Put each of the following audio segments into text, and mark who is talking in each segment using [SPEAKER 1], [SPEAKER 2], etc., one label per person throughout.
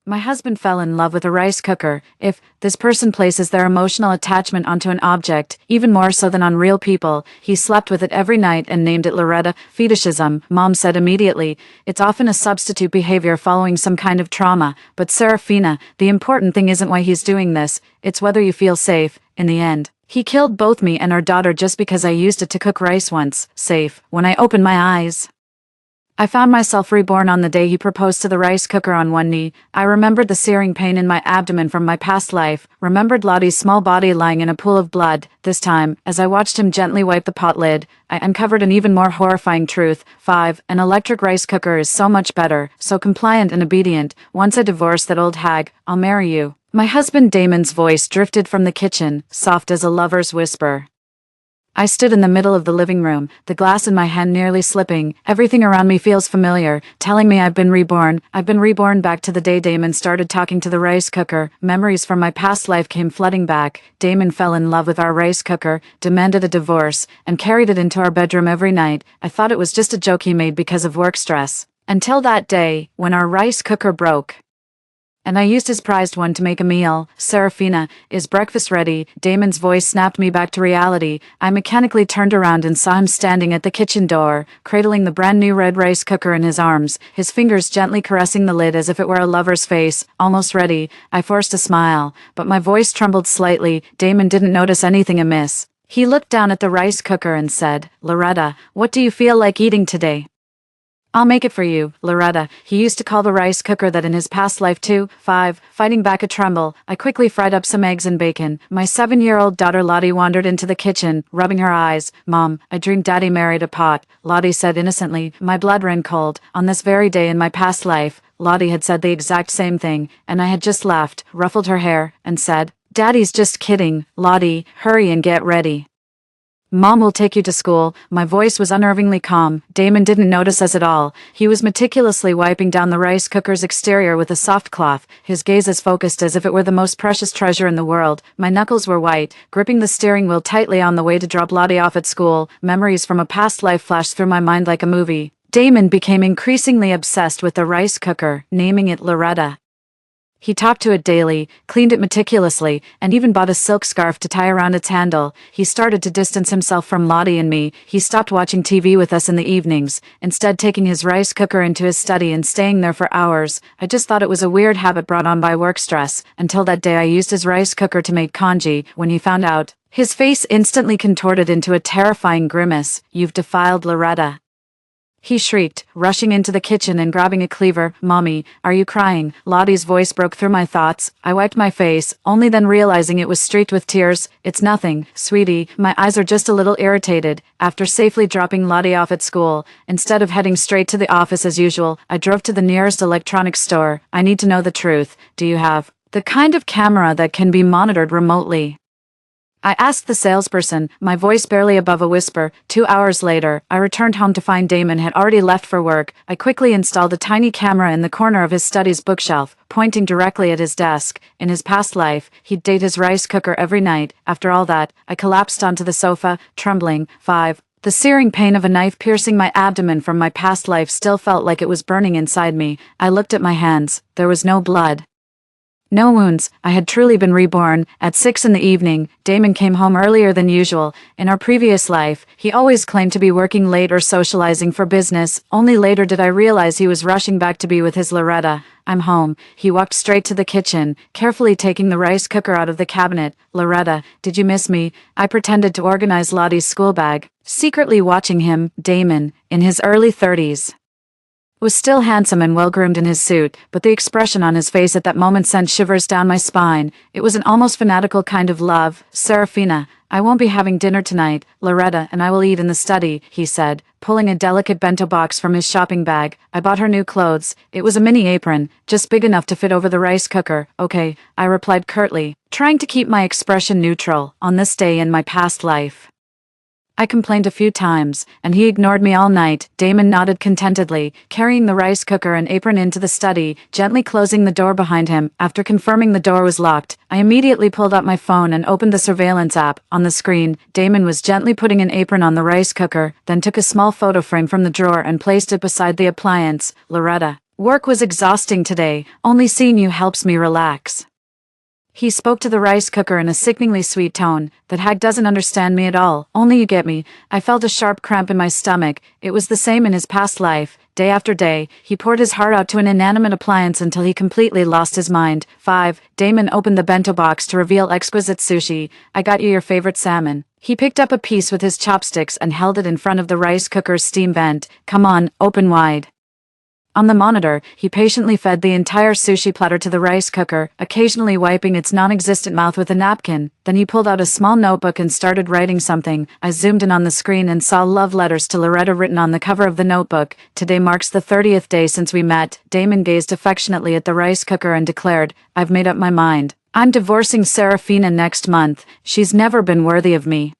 [SPEAKER 1] My husband fell in love with a rice cooker. If this person places their emotional attachment onto an object, even more so than on real people, he slept with it every night and named it Loretta. Fetishism, Mom said immediately. It's often a substitute behavior following some kind of trauma. But Serafina, the important thing isn't why he's doing this, it's whether you feel safe, in the end. He killed both me and our daughter just because I used it to cook rice once. Safe. When I opened my eyes, I found myself reborn on the day he proposed to the rice cooker on one knee. I remembered the searing pain in my abdomen from my past life, remembered Lottie's small body lying in a pool of blood. This time, as I watched him gently wipe the pot lid, I uncovered an even more horrifying truth. 5. An electric rice cooker is so much better, so compliant and obedient. Once I divorce that old hag, I'll marry you. My husband Damon's voice drifted from the kitchen, soft as a lover's whisper. I stood in the middle of the living room, the glass in my hand nearly slipping. Everything around me feels familiar, telling me I've been reborn. I've been reborn back to the day Damon started talking to the rice cooker. Memories from my past life came flooding back. Damon fell in love with our rice cooker, demanded a divorce, and carried it into our bedroom every night. I thought it was just a joke he made because of work stress. Until that day, when our rice cooker broke, and I used his prized one to make a meal. Serafina, is breakfast ready? Damon's voice snapped me back to reality. I mechanically turned around and saw him standing at the kitchen door, cradling the brand new red rice cooker in his arms, his fingers gently caressing the lid as if it were a lover's face. Almost ready. I forced a smile, but my voice trembled slightly. Damon didn't notice anything amiss. He looked down at the rice cooker and said, "Loretta, what do you feel like eating today?" "I'll make it for you, Loretta." He used to call the rice cooker that in his past life too. 5. Fighting back a tremble, I quickly fried up some eggs and bacon. My 7-year-old daughter Lottie wandered into the kitchen, rubbing her eyes. "Mom, I dreamed Daddy married a pot," Lottie said innocently. My blood ran cold. On this very day in my past life, Lottie had said the exact same thing, and I had just laughed, ruffled her hair, and said, "Daddy's just kidding. Lottie, hurry and get ready. Mom will take you to school." My voice was unnervingly calm. Damon didn't notice us at all. He was meticulously wiping down the rice cooker's exterior with a soft cloth, his gaze as focused as if it were the most precious treasure in the world. My knuckles were white, gripping the steering wheel tightly on the way to drop Lottie off at school. Memories from a past life flashed through my mind like a movie. Damon became increasingly obsessed with the rice cooker, naming it Loretta. He talked to it daily, cleaned it meticulously, and even bought a silk scarf to tie around its handle. He started to distance himself from Lottie and me. He stopped watching TV with us in the evenings, instead taking his rice cooker into his study and staying there for hours. I just thought it was a weird habit brought on by work stress, until that day I used his rice cooker to make congee. When he found out, his face instantly contorted into a terrifying grimace. "You've defiled Loretta," he shrieked, rushing into the kitchen and grabbing a cleaver. "Mommy, are you crying?" Lottie's voice broke through my thoughts. I wiped my face, only then realizing it was streaked with tears. "It's nothing, sweetie. My eyes are just a little irritated." After safely dropping Lottie off at school, instead of heading straight to the office as usual, I drove to the nearest electronics store. "I need to know the truth. Do you have the kind of camera that can be monitored remotely?" I asked the salesperson, my voice barely above a whisper. 2 hours later, I returned home to find Damon had already left for work. I quickly installed a tiny camera in the corner of his study's bookshelf, pointing directly at his desk. In his past life, he'd date his rice cooker every night. After all that, I collapsed onto the sofa, trembling. 5. The searing pain of a knife piercing my abdomen from my past life still felt like it was burning inside me. I looked at my hands. There was no blood, no wounds. I had truly been reborn. At 6 in the evening, Damon came home earlier than usual. In our previous life, he always claimed to be working late or socializing for business. Only later did I realize he was rushing back to be with his Loretta. "I'm home." He walked straight to the kitchen, carefully taking the rice cooker out of the cabinet. "Loretta, did you miss me?" I pretended to organize Lottie's school bag, secretly watching him. Damon, in his early 30s, was still handsome and well-groomed in his suit, but the expression on his face at that moment sent shivers down my spine. It was an almost fanatical kind of love. "Serafina, I won't be having dinner tonight. Loretta and I will eat in the study," he said, pulling a delicate bento box from his shopping bag. I bought her new clothes. It was a mini apron, just big enough to fit over the rice cooker. "Okay," I replied curtly, trying to keep my expression neutral. On this day in my past life, I complained a few times, and he ignored me all night. Damon nodded contentedly, carrying the rice cooker and apron into the study, gently closing the door behind him. After confirming the door was locked, I immediately pulled out my phone and opened the surveillance app. On the screen, Damon was gently putting an apron on the rice cooker, then took a small photo frame from the drawer and placed it beside the appliance. "Loretta, Work was exhausting today, only seeing you helps me relax. He spoke to the rice cooker in a sickeningly sweet tone. That hag doesn't understand me at all, only you get me. I felt a sharp cramp in my stomach. It was the same in his past life. Day after day, he poured his heart out to an inanimate appliance until he completely lost his mind. 5. Damon opened the bento box to reveal exquisite sushi. I got you your favorite salmon. He picked up a piece with his chopsticks and held it in front of the rice cooker's steam vent. Come on, open wide. On the monitor, he patiently fed the entire sushi platter to the rice cooker, occasionally wiping its non-existent mouth with a napkin. Then he pulled out a small notebook and started writing something. I zoomed in on the screen and saw love letters to Loretta written on the cover of the notebook. Today marks the 30th day since we met. Damon gazed affectionately at the rice cooker and declared, I've made up my mind. I'm divorcing Serafina next month. She's never been worthy of me.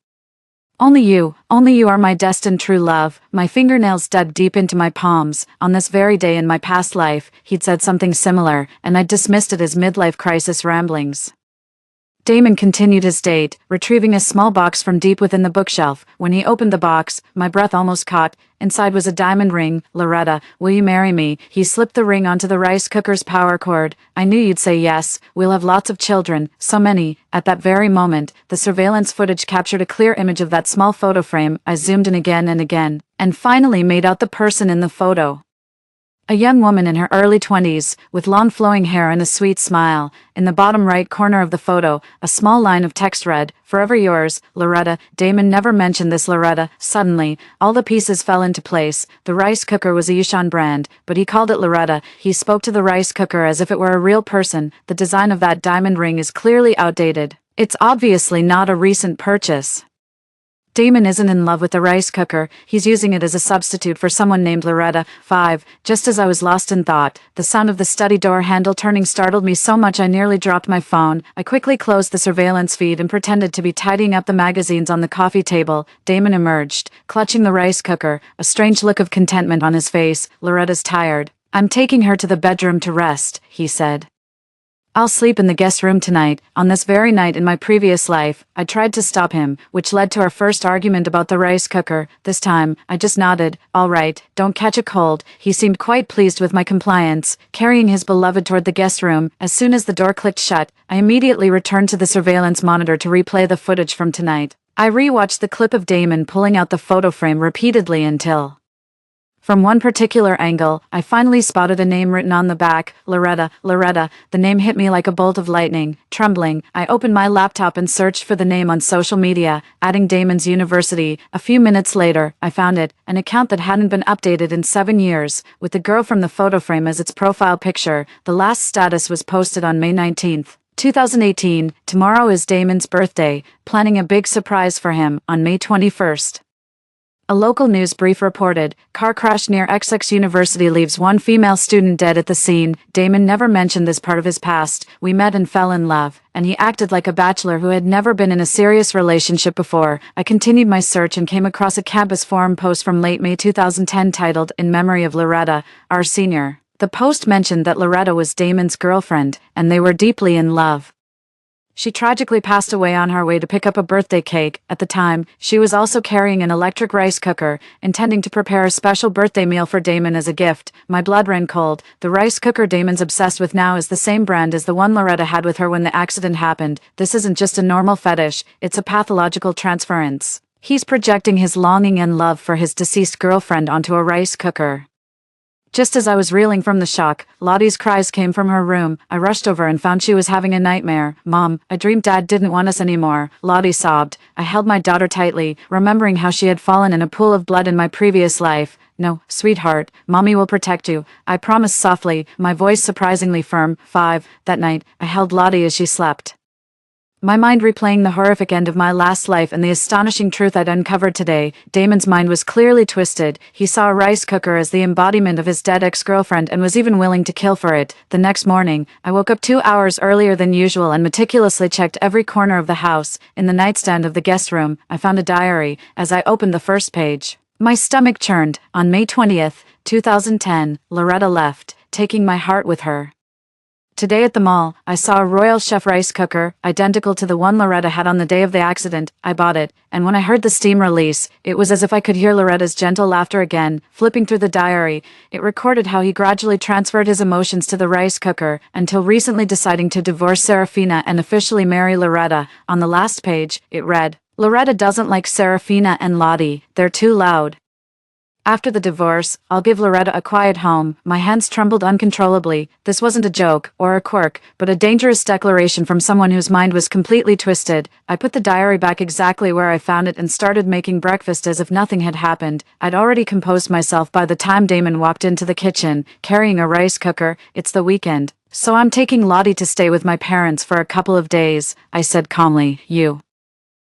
[SPEAKER 1] Only you are my destined true love. My fingernails dug deep into my palms. On this very day in my past life, he'd said something similar, and I dismissed it as midlife crisis ramblings. Damon continued his date, retrieving a small box from deep within the bookshelf. When he opened the box, my breath almost caught. Inside was a diamond ring. Loretta, will you marry me? He slipped the ring onto the rice cooker's power cord. I knew you'd say yes. We'll have lots of children, so many. At that very moment, the surveillance footage captured a clear image of that small photo frame. I zoomed in again and finally made out the person in the photo. A young woman in her early 20s, with long flowing hair and a sweet smile. In the bottom right corner of the photo, a small line of text read, Forever yours, Loretta. Damon never mentioned this Loretta. Suddenly, all the pieces fell into place. The rice cooker was a Yushan brand, but he called it Loretta. He spoke to the rice cooker as if it were a real person. The design of that diamond ring is clearly outdated. It's obviously not a recent purchase. Damon isn't in love with the rice cooker, he's using it as a substitute for someone named Loretta. 5. Just as I was lost in thought, the sound of the study door handle turning startled me so much I nearly dropped my phone. I quickly closed the surveillance feed and pretended to be tidying up the magazines on the coffee table. Damon emerged, clutching the rice cooker, a strange look of contentment on his face. Loretta's tired. I'm taking her to the bedroom to rest, he said. I'll sleep in the guest room tonight. On this very night in my previous life, I tried to stop him, which led to our first argument about the rice cooker. This time, I just nodded. All right, don't catch a cold. He seemed quite pleased with my compliance, carrying his beloved toward the guest room. As soon as the door clicked shut, I immediately returned to the surveillance monitor to replay the footage from tonight. I rewatched the clip of Damon pulling out the photo frame repeatedly until, from one particular angle, I finally spotted a name written on the back, Loretta. The name hit me like a bolt of lightning. Trembling, I opened my laptop and searched for the name on social media, adding Damon's university. A few minutes later, I found it, an account that hadn't been updated in 7 years, with the girl from the photo frame as its profile picture. The last status was posted on May 19th. 2018, tomorrow is Damon's birthday, planning a big surprise for him on May 21st. A local news brief reported, car crash near XX University leaves one female student dead at the scene. Damon never mentioned this part of his past. We met and fell in love, and he acted like a bachelor who had never been in a serious relationship before. I continued my search and came across a campus forum post from late May 2010 titled, In Memory of Loretta, Our Senior. The post mentioned that Loretta was Damon's girlfriend, and they were deeply in love. She tragically passed away on her way to pick up a birthday cake. At the time, she was also carrying an electric rice cooker, intending to prepare a special birthday meal for Damon as a gift. My blood ran cold. The rice cooker Damon's obsessed with now is the same brand as the one Loretta had with her when the accident happened. This isn't just a normal fetish, it's a pathological transference. He's projecting his longing and love for his deceased girlfriend onto a rice cooker. Just as I was reeling from the shock, Lottie's cries came from her room. I rushed over and found she was having a nightmare. Mom, I dreamed Dad didn't want us anymore. Lottie sobbed. I held my daughter tightly, remembering how she had fallen in a pool of blood in my previous life. No, sweetheart, Mommy will protect you. I promised softly, my voice surprisingly firm. 5. That night, I held Lottie as she slept, my mind replaying the horrific end of my last life and the astonishing truth I'd uncovered today. Damon's mind was clearly twisted. He saw a rice cooker as the embodiment of his dead ex-girlfriend and was even willing to kill for it. The next morning, I woke up 2 hours earlier than usual and meticulously checked every corner of the house. In the nightstand of the guest room, I found a diary. As I opened the first page, my stomach churned. On May 20th, 2010, Loretta left, taking my heart with her. Today at the mall, I saw a Royal Chef rice cooker, identical to the one Loretta had on the day of the accident. I bought it, and when I heard the steam release, it was as if I could hear Loretta's gentle laughter again. Flipping through the diary, it recorded how he gradually transferred his emotions to the rice cooker, until recently deciding to divorce Serafina and officially marry Loretta. On the last page, it read, "Loretta doesn't like Serafina and Lottie, they're too loud. After the divorce, I'll give Loretta a quiet home." My hands trembled uncontrollably. This wasn't a joke, or a quirk, but a dangerous declaration from someone whose mind was completely twisted. I put the diary back exactly where I found it and started making breakfast as if nothing had happened. I'd already composed myself by the time Damon walked into the kitchen, carrying a rice cooker. "It's the weekend, so I'm taking Lottie to stay with my parents for a couple of days," I said calmly. "You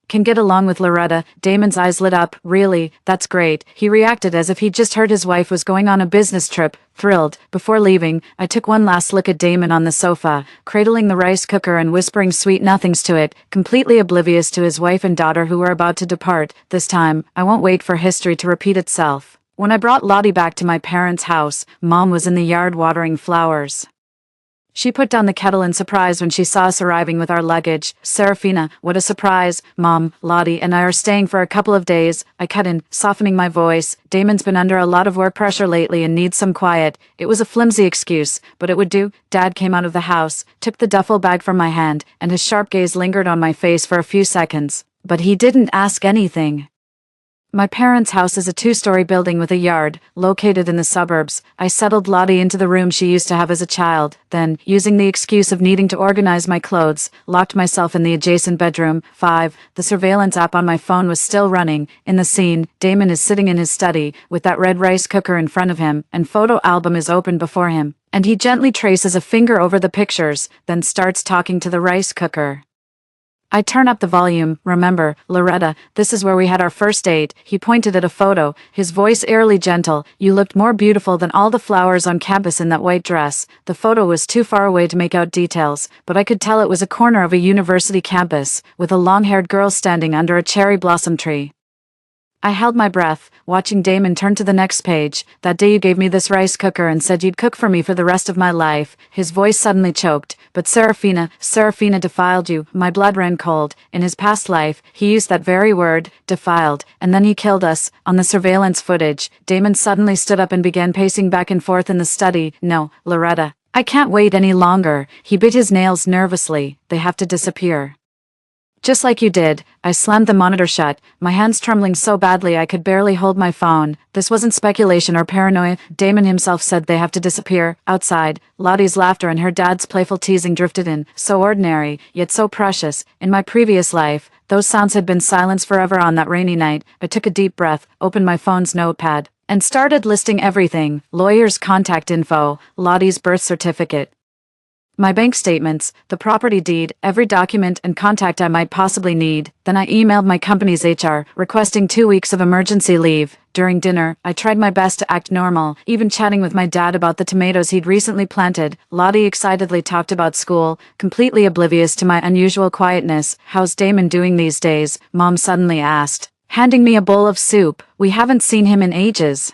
[SPEAKER 1] can get along with Loretta." Damon's eyes lit up. "Really? That's great." He reacted as if he'd just heard his wife was going on a business trip, thrilled. Before leaving, I took one last look at Damon on the sofa, cradling the rice cooker and whispering sweet nothings to it, completely oblivious to his wife and daughter who were about to depart. This time, I won't wait for history to repeat itself. When I brought Lottie back to my parents' house, Mom was in the yard watering flowers. She put down the kettle in surprise when she saw us arriving with our luggage. "Serafina, what a surprise. Mom, Lottie and I are staying for a couple of days," I cut in, softening my voice. "Damon's been under a lot of work pressure lately and needs some quiet." It was a flimsy excuse, but it would do. Dad came out of the house, took the duffel bag from my hand, and his sharp gaze lingered on my face for a few seconds. But he didn't ask anything. My parents' house is a two-story building with a yard, located in the suburbs. I settled Lottie into the room she used to have as a child, then, using the excuse of needing to organize my clothes, locked myself in the adjacent bedroom. 5. The surveillance app on my phone was still running. In the scene, Damon is sitting in his study, with that red rice cooker in front of him, and photo album is open before him. And he gently traces a finger over the pictures, then starts talking to the rice cooker. I turn up the volume. "Remember, Loretta, this is where we had our first date." He pointed at a photo, his voice eerily gentle. "You looked more beautiful than all the flowers on campus in that white dress." The photo was too far away to make out details, but I could tell it was a corner of a university campus, with a long-haired girl standing under a cherry blossom tree. I held my breath, watching Damon turn to the next page. "That day you gave me this rice cooker and said you'd cook for me for the rest of my life." His voice suddenly choked. "But Serafina defiled you." My blood ran cold. In his past life, he used that very word, defiled, and then he killed us. On the surveillance footage, Damon suddenly stood up and began pacing back and forth in the study. "No, Loretta, I can't wait any longer." He bit his nails nervously. "They have to disappear. Just like you did." I slammed the monitor shut, my hands trembling so badly I could barely hold my phone. This wasn't speculation or paranoia. Damon himself said they have to disappear. Outside, Lottie's laughter and her dad's playful teasing drifted in, so ordinary, yet so precious. In my previous life, those sounds had been silenced forever. On that rainy night, I took a deep breath, opened my phone's notepad, and started listing everything: lawyer's contact info, Lottie's birth certificate, my bank statements, the property deed, every document and contact I might possibly need. Then I emailed my company's HR, requesting 2 weeks of emergency leave. During dinner, I tried my best to act normal, even chatting with my dad about the tomatoes he'd recently planted. Lottie excitedly talked about school, completely oblivious to my unusual quietness. "How's Damon doing these days?" Mom suddenly asked, handing me a bowl of soup. "We haven't seen him in ages."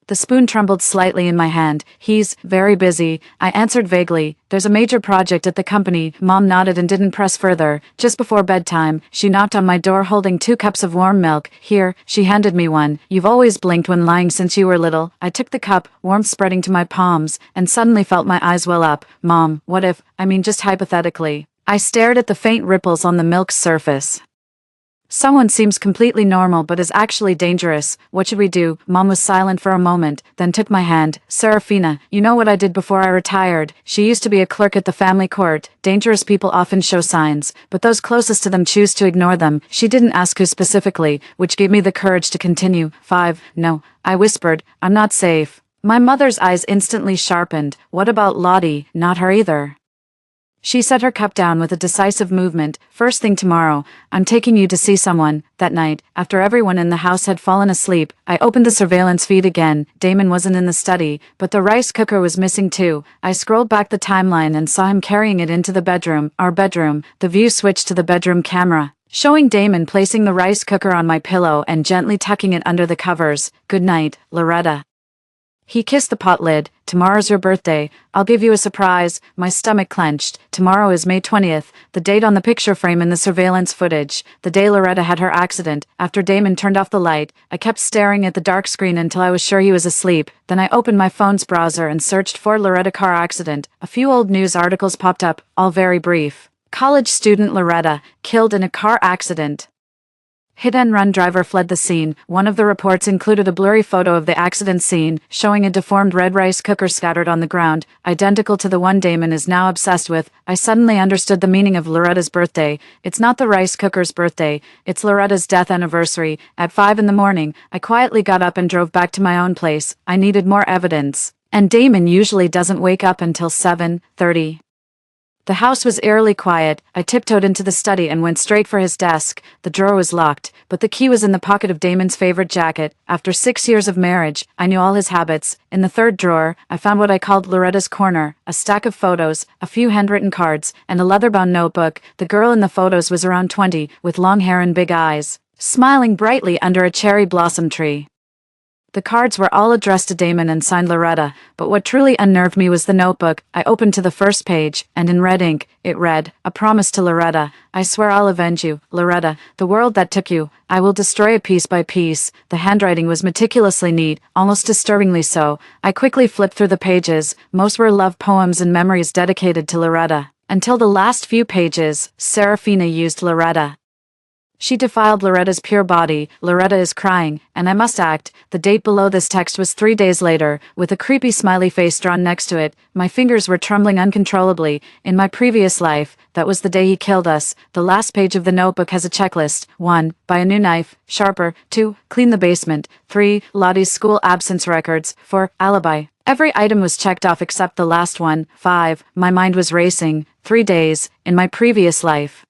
[SPEAKER 1] The spoon trembled slightly in my hand. "He's very busy," I answered vaguely. "There's a major project at the company." Mom nodded and didn't press further. Just before bedtime, she knocked on my door holding 2 cups of warm milk. "Here," she handed me one. "You've always blinked when lying since you were little." I took the cup, warmth spreading to my palms, and suddenly felt my eyes well up. "Mom, what if, just hypothetically." I stared at the faint ripples on the milk's surface. "Someone seems completely normal but is actually dangerous. What should we do?" Mom was silent for a moment, then took my hand. "Serafina, you know what I did before I retired?" She used to be a clerk at the family court. "Dangerous people often show signs, but those closest to them choose to ignore them." She didn't ask who specifically, which gave me the courage to continue. 5. "No," I whispered, "I'm not safe." My mother's eyes instantly sharpened. "What about Lottie?" "Not her either." She set her cup down with a decisive movement. "First thing tomorrow, I'm taking you to see someone." That night, after everyone in the house had fallen asleep, I opened the surveillance feed again. Damon wasn't in the study, but the rice cooker was missing too. I scrolled back the timeline and saw him carrying it into the bedroom, our bedroom. The view switched to the bedroom camera, showing Damon placing the rice cooker on my pillow and gently tucking it under the covers. "Good night, Loretta." He kissed the pot lid, tomorrow's your birthday. I'll give you a surprise. My stomach clenched. Tomorrow is May 20th, the date on the picture frame in the surveillance footage, the day Loretta had her accident. After Damon turned off the light, I kept staring at the dark screen until I was sure he was asleep. Then I opened my phone's browser and searched for Loretta car accident. A few old news articles popped up, all very brief. College student Loretta, killed in a car accident. Hit-and-run driver fled the scene. One of the reports included a blurry photo of the accident scene, showing a deformed red rice cooker scattered on the ground, identical to the one Damon is now obsessed with. I suddenly understood the meaning of Loretta's birthday. It's not the rice cooker's birthday, it's Loretta's death anniversary. At 5 in the morning, I quietly got up and drove back to my own place. I needed more evidence. And Damon usually doesn't wake up until 7:30. The house was eerily quiet. I tiptoed into the study and went straight for his desk. The drawer was locked, but the key was in the pocket of Damon's favorite jacket. After 6 years of marriage, I knew all his habits. In the third drawer, I found what I called Loretta's corner, a stack of photos, a few handwritten cards, and a leather-bound notebook. The girl in the photos was around 20, with long hair and big eyes, smiling brightly under a cherry blossom tree. The cards were all addressed to Damon and signed Loretta, but what truly unnerved me was the notebook. I opened to the first page, and in red ink, it read, "A promise to Loretta. I swear I'll avenge you, Loretta, the world that took you. I will destroy it piece by piece." The handwriting was meticulously neat, almost disturbingly so. I quickly flipped through the pages. Most were love poems and memories dedicated to Loretta. Until the last few pages, Serafina used Loretta. She defiled Loretta's pure body. Loretta is crying, and I must act. The date below this text was 3 days later, with a creepy smiley face drawn next to it. My fingers were trembling uncontrollably. In my previous life, that was the day he killed us. The last page of the notebook has a checklist. 1. Buy a new knife, sharper. 2. Clean the basement. 3. Lottie's school absence records. 4. Alibi. Every item was checked off except the last one. 5. My mind was racing. 3 days, in my previous life.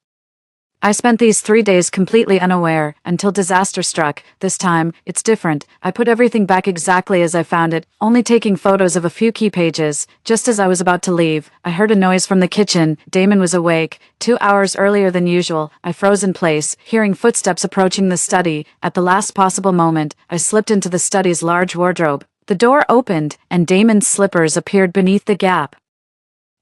[SPEAKER 1] I spent these 3 days completely unaware, until disaster struck. This time, it's different. I put everything back exactly as I found it, only taking photos of a few key pages. Just as I was about to leave, I heard a noise from the kitchen. Damon was awake. 2 hours earlier than usual. I froze in place, hearing footsteps approaching the study. At the last possible moment, I slipped into the study's large wardrobe. The door opened, and Damon's slippers appeared beneath the gap.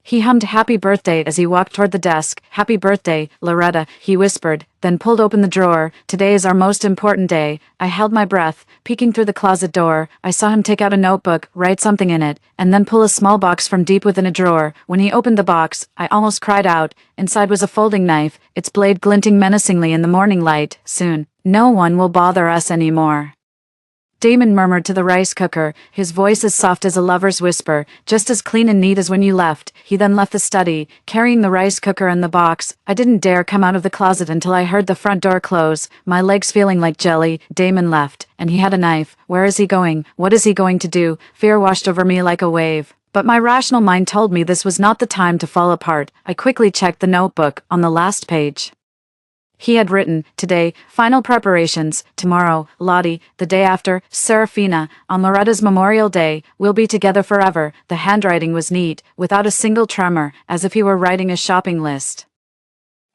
[SPEAKER 1] He hummed "Happy Birthday" as he walked toward the desk. "Happy birthday, Loretta," he whispered, then pulled open the drawer. "Today is our most important day." I held my breath, peeking through the closet door. I saw him take out a notebook, write something in it, and then pull a small box from deep within a drawer. When he opened the box, I almost cried out. Inside was a folding knife, its blade glinting menacingly in the morning light. "Soon, no one will bother us anymore," Damon murmured to the rice cooker, his voice as soft as a lover's whisper, "just as clean and neat as when you left." He then left the study, carrying the rice cooker and the box. I didn't dare come out of the closet until I heard the front door close, my legs feeling like jelly. Damon left, and he had a knife. Where is he going? What is he going to do? Fear washed over me like a wave. But my rational mind told me this was not the time to fall apart. I quickly checked the notebook. On the last page, he had written, "Today, final preparations. Tomorrow, Lottie. The day after, Serafina. On Loretta's Memorial Day, we'll be together forever." The handwriting was neat, without a single tremor, as if he were writing a shopping list.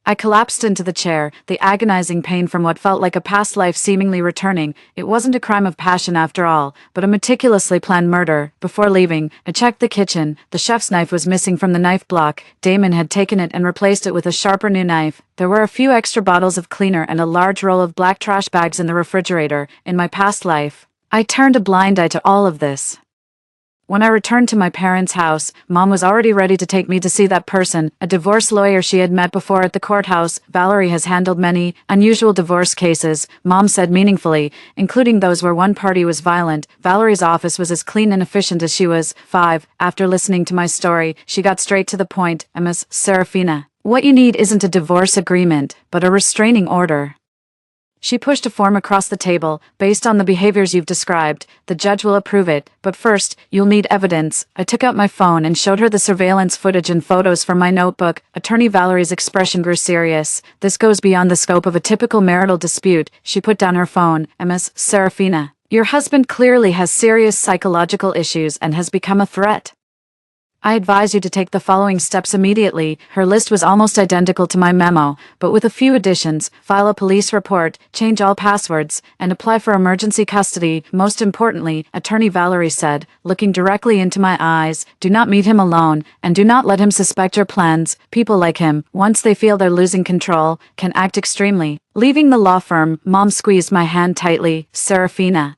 [SPEAKER 1] I collapsed into the chair, the agonizing pain from what felt like a past life seemingly returning. It wasn't a crime of passion after all, but a meticulously planned murder. Before leaving, I checked the kitchen. The chef's knife was missing from the knife block. Damon had taken it and replaced it with a sharper new knife. There were a few extra bottles of cleaner and a large roll of black trash bags in the refrigerator. In my past life, I turned a blind eye to all of this. When I returned to my parents' house, Mom was already ready to take me to see that person, a divorce lawyer she had met before at the courthouse. "Valerie has handled many unusual divorce cases," Mom said meaningfully, "including those where one party was violent. Valerie's office was as clean and efficient as she was." 5. After listening to my story, she got straight to the point. "Miss Serafina, what you need isn't a divorce agreement, but a restraining order." She pushed a form across the table. "Based on the behaviors you've described, the judge will approve it. But first, you'll need evidence." I took out my phone and showed her the surveillance footage and photos from my notebook. Attorney Valerie's expression grew serious. "This goes beyond the scope of a typical marital dispute." She put down her phone. "Miss Serafina, your husband clearly has serious psychological issues and has become a threat." I advise you to take the following steps immediately. Her list was almost identical to my memo, but with a few additions: file a police report, change all passwords, and apply for emergency custody. Most importantly, Attorney Valerie said, looking directly into my eyes, do not meet him alone, and do not let him suspect your plans. People like him, once they feel they're losing control, can act extremely. Leaving the law firm, Mom squeezed my hand tightly. Serafina,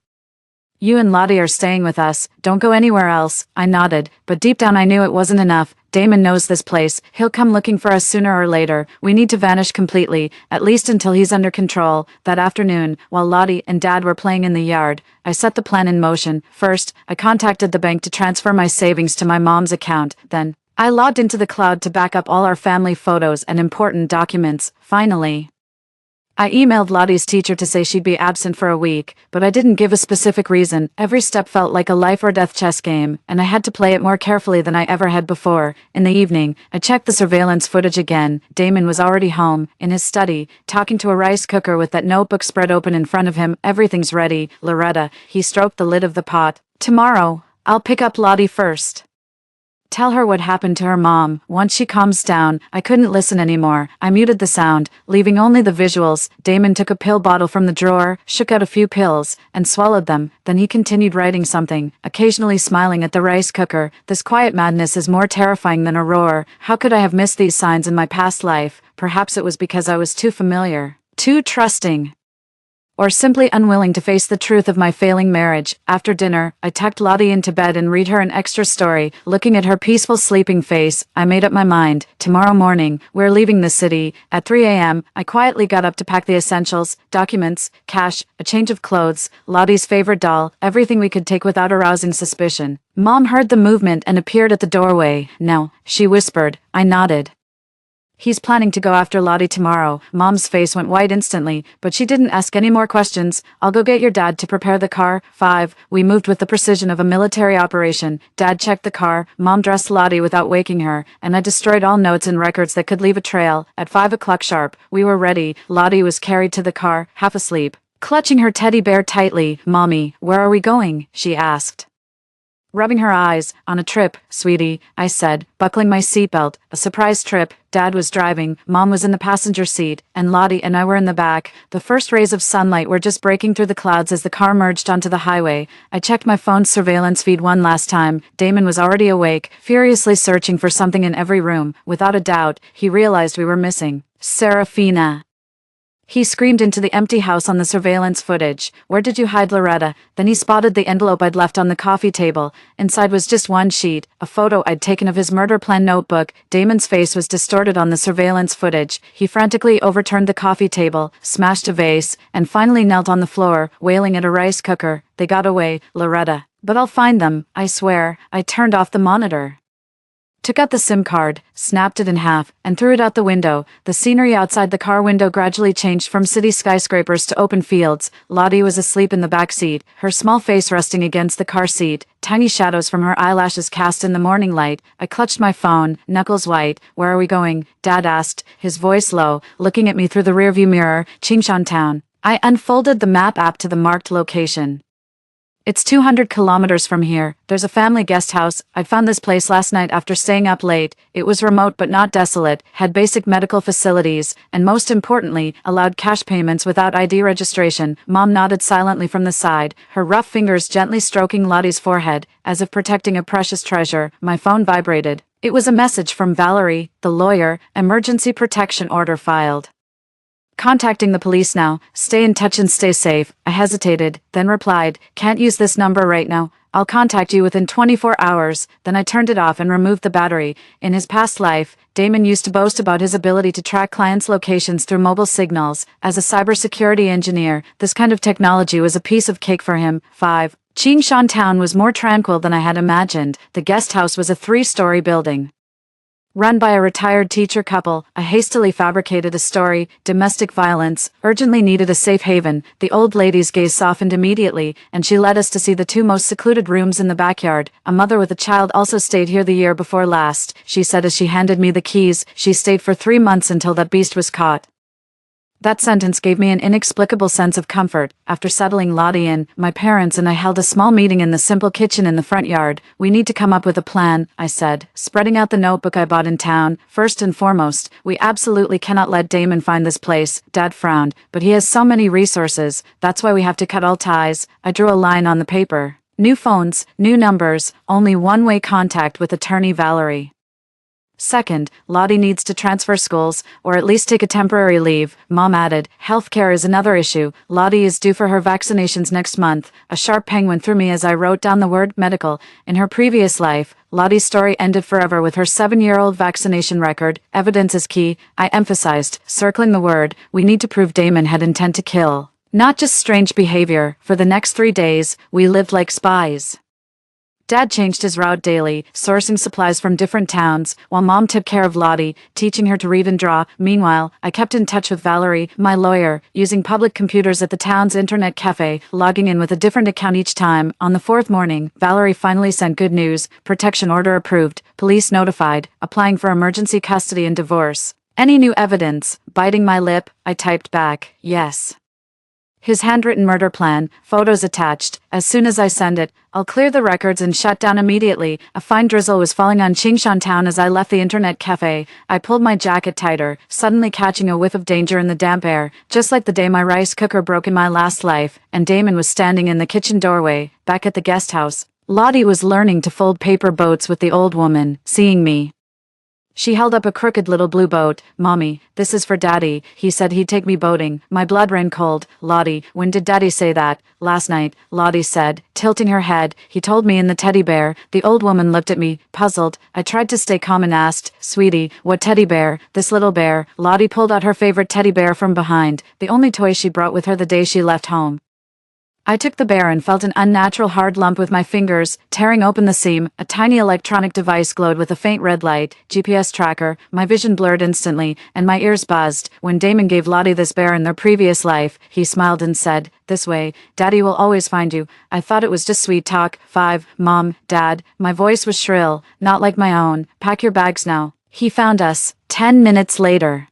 [SPEAKER 1] you and Lottie are staying with us. Don't go anywhere else. I nodded, but deep down I knew it wasn't enough. Damon knows this place. He'll come looking for us sooner or later. We need to vanish completely, at least until he's under control. That afternoon, while Lottie and Dad were playing in the yard, I set the plan in motion. First, I contacted the bank to transfer my savings to my mom's account. Then, I logged into the cloud to back up all our family photos and important documents. Finally, I emailed Lottie's teacher to say she'd be absent for a week, but I didn't give a specific reason. Every step felt like a life or death chess game, and I had to play it more carefully than I ever had before. In the evening, I checked the surveillance footage again. Damon was already home, in his study, talking to a rice cooker with that notebook spread open in front of him. Everything's ready, Loretta. He stroked the lid of the pot. Tomorrow, I'll pick up Lottie first. Tell her what happened to her mom. Once she calms down, I couldn't listen anymore. I muted the sound, leaving only the visuals. Damon took a pill bottle from the drawer, shook out a few pills, and swallowed them. Then he continued writing something, occasionally smiling at the rice cooker. This quiet madness is more terrifying than a roar. How could I have missed these signs in my past life? Perhaps it was because I was too familiar, too trusting, or simply unwilling to face the truth of my failing marriage. After dinner, I tucked Lottie into bed and read her an extra story. Looking at her peaceful sleeping face, I made up my mind. Tomorrow morning, we're leaving the city. At 3 a.m., I quietly got up to pack the essentials: documents, cash, a change of clothes, Lottie's favorite doll, everything we could take without arousing suspicion. Mom heard the movement and appeared at the doorway. No, she whispered. I nodded. He's planning to go after Lottie tomorrow. Mom's face went white instantly, but she didn't ask any more questions. I'll go get your dad to prepare the car. 5. We moved with the precision of a military operation. Dad checked the car, Mom dressed Lottie without waking her, and I destroyed all notes and records that could leave a trail. At 5 o'clock sharp, we were ready. Lottie was carried to the car, half asleep, clutching her teddy bear tightly. Mommy, where are we going? She asked, rubbing her eyes. On a trip, sweetie, I said, buckling my seatbelt. A surprise trip. Dad was driving, Mom was in the passenger seat, and Lottie and I were in the back. The first rays of sunlight were just breaking through the clouds as the car merged onto the highway. I checked my phone's surveillance feed one last time. Damon was already awake, furiously searching for something in every room. Without a doubt, he realized we were missing Serafina. He screamed into the empty house on the surveillance footage. Where did you hide Loretta? Then he spotted the envelope I'd left on the coffee table. Inside was just one sheet, a photo I'd taken of his murder plan notebook. Damon's face was distorted on the surveillance footage. He frantically overturned the coffee table, smashed a vase, and finally knelt on the floor, wailing at a rice cooker. They got away, Loretta. But I'll find them, I swear. I turned off the monitor, took out the SIM card, snapped it in half, and threw it out the window. The scenery outside the car window gradually changed from city skyscrapers to open fields. Lottie was asleep in the back seat, her small face resting against the car seat, tiny shadows from her eyelashes cast in the morning light. I clutched my phone, knuckles white. Where are we going? Dad asked, his voice low, looking at me through the rearview mirror. Town. I unfolded the map app to the marked location. It's 200 kilometers from here. There's a family guest house. I found this place last night after staying up late. It was remote but not desolate, had basic medical facilities, and most importantly, allowed cash payments without ID registration. Mom nodded silently from the side, her rough fingers gently stroking Lottie's forehead, as if protecting a precious treasure. My phone vibrated. It was a message from Valerie, the lawyer. Emergency protection order filed. Contacting the police now. Stay in touch and stay safe. I hesitated, then replied, can't use this number right now. I'll contact you within 24 hours. Then I turned it off and removed the battery. In his past life, Damon used to boast about his ability to track clients' locations through mobile signals. As a cybersecurity engineer, this kind of technology was a piece of cake for him. 5. Town was more tranquil than I had imagined. The guest house was a 3-story building, run by a retired teacher couple. I hastily fabricated a story. Domestic violence urgently needed a safe haven. The old lady's gaze softened immediately, and she led us to see the 2 most secluded rooms in the backyard. A mother with a child also stayed here the year before last, she said as she handed me the keys. She stayed for 3 months until that beast was caught. That sentence gave me an inexplicable sense of comfort. After settling Lottie in, my parents and I held a small meeting in the simple kitchen in the front yard. We need to come up with a plan, I said, spreading out the notebook I bought in town. First and foremost, we absolutely cannot let Damon find this place. Dad frowned, but he has so many resources. That's why we have to cut all ties. I drew a line on the paper. New phones, new numbers, only one-way contact with attorney Valerie. Second, Lottie needs to transfer schools, or at least take a temporary leave, Mom added. Healthcare is another issue. Lottie is due for her vaccinations next month. A sharp pang went through me as I wrote down the word medical. In her previous life, Lottie's story ended forever with her 7-year-old vaccination record. Evidence is key, I emphasized, circling the word. We need to prove Damon had intent to kill. Not just strange behavior. For the next 3 days, we lived like spies. Dad changed his route daily, sourcing supplies from different towns, while Mom took care of Lottie, teaching her to read and draw. Meanwhile, I kept in touch with Valerie, my lawyer, using public computers at the town's internet cafe, logging in with a different account each time. On the 4th morning, Valerie finally sent good news: protection order approved, police notified, applying for emergency custody and divorce. Any new evidence? Biting my lip, I typed back, yes. His handwritten murder plan, photos attached. As soon as I send it, I'll clear the records and shut down immediately. A fine drizzle was falling on Qingshan town as I left the internet cafe. I pulled my jacket tighter, suddenly catching a whiff of danger in the damp air, just like the day my rice cooker broke in my last life, and Damon was standing in the kitchen doorway, back at the guest house. Lottie was learning to fold paper boats with the old woman, seeing me. She held up a crooked little blue boat. Mommy, this is for Daddy. He said he'd take me boating. My blood ran cold. Lottie, when did Daddy say that? Last night, Lottie said, tilting her head. He told me in the teddy bear. The old woman looked at me, puzzled. I tried to stay calm and asked, Sweetie, what teddy bear? This little bear. Lottie pulled out her favorite teddy bear from behind, the only toy she brought with her the day she left home. I took the bear and felt an unnatural hard lump with my fingers, tearing open the seam. A tiny electronic device glowed with a faint red light, GPS tracker. My vision blurred instantly, and my ears buzzed. When Damon gave Lottie this bear in their previous life, he smiled and said, This way, Daddy will always find you. I thought it was just sweet talk. 5, Mom, Dad. My voice was shrill, not like my own. Pack your bags now. He found us. 10 minutes later.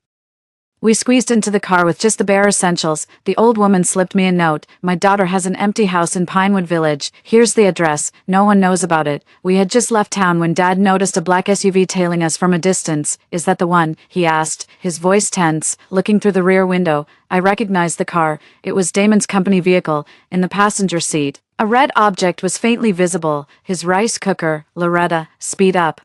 [SPEAKER 1] We squeezed into the car with just the bare essentials. The old woman slipped me a note. My daughter has an empty house in Pinewood Village. Here's the address. No one knows about it. We had just left town when Dad noticed a black SUV tailing us from a distance. Is that the one? He asked, his voice tense, looking through the rear window. I recognized the car. It was Damon's company vehicle, in the passenger seat. A red object was faintly visible. His rice cooker. Loretta, speed up.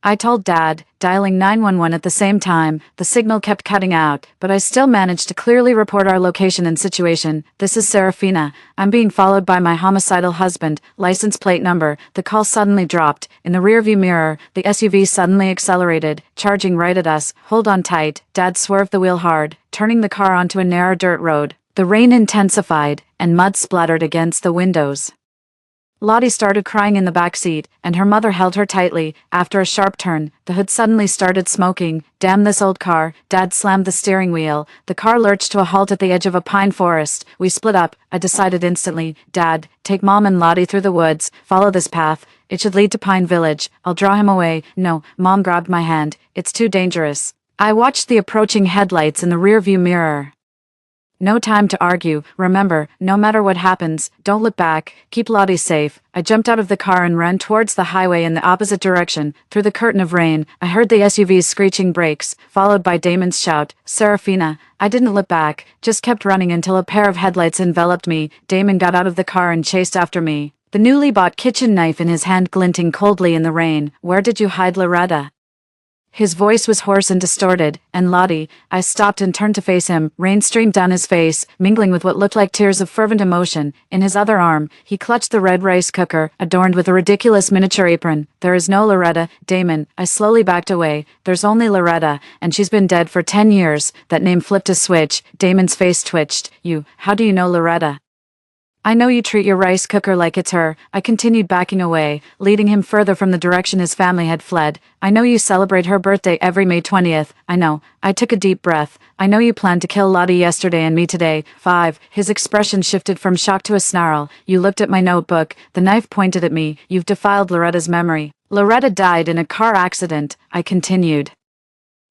[SPEAKER 1] I told Dad, dialing 911 at the same time. The signal kept cutting out, but I still managed to clearly report our location and situation. This is Serafina. I'm being followed by my homicidal husband. License plate number. The call suddenly dropped. In the rearview mirror, the SUV suddenly accelerated, charging right at us. Hold on tight. Dad swerved the wheel hard, turning the car onto a narrow dirt road. The rain intensified, and mud splattered against the windows. Lottie started crying in the back seat, and her mother held her tightly. After a sharp turn, the hood suddenly started smoking. Damn this old car. Dad slammed the steering wheel. The car lurched to a halt at the edge of a pine forest. We split up. I decided instantly. Dad, take Mom and Lottie through the woods. Follow this path. It should lead to Pine Village. I'll draw him away. No, Mom grabbed my hand. It's too dangerous. I watched the approaching headlights in the rearview mirror. No time to argue. Remember, no matter what happens, don't look back. Keep Lottie safe. I jumped out of the car and ran towards the highway in the opposite direction. Through the curtain of rain, I heard the SUV's screeching brakes, followed by Damon's shout, Serafina. I didn't look back, just kept running until a pair of headlights enveloped me. Damon got out of the car and chased after me, the newly bought kitchen knife in his hand glinting coldly in the rain. Where did you hide Loretta? His voice was hoarse and distorted. And Lottie? I stopped and turned to face him. Rain streamed down his face, mingling with what looked like tears of fervent emotion. In his other arm, he clutched the red rice cooker, adorned with a ridiculous miniature apron. There is no Loretta, Damon. I slowly backed away. There's only Loretta, and she's been dead for 10 years. That name flipped a switch. Damon's face twitched. How do you know Loretta? I know you treat your rice cooker like it's her. I continued backing away, leading him further from the direction his family had fled. I know you celebrate her birthday every May 20th. I know. I took a deep breath. I know you planned to kill Lottie yesterday and me today. 5. His expression shifted from shock to a snarl. You looked at my notebook. The knife pointed at me. You've defiled Loretta's memory. Loretta died in a car accident. I continued.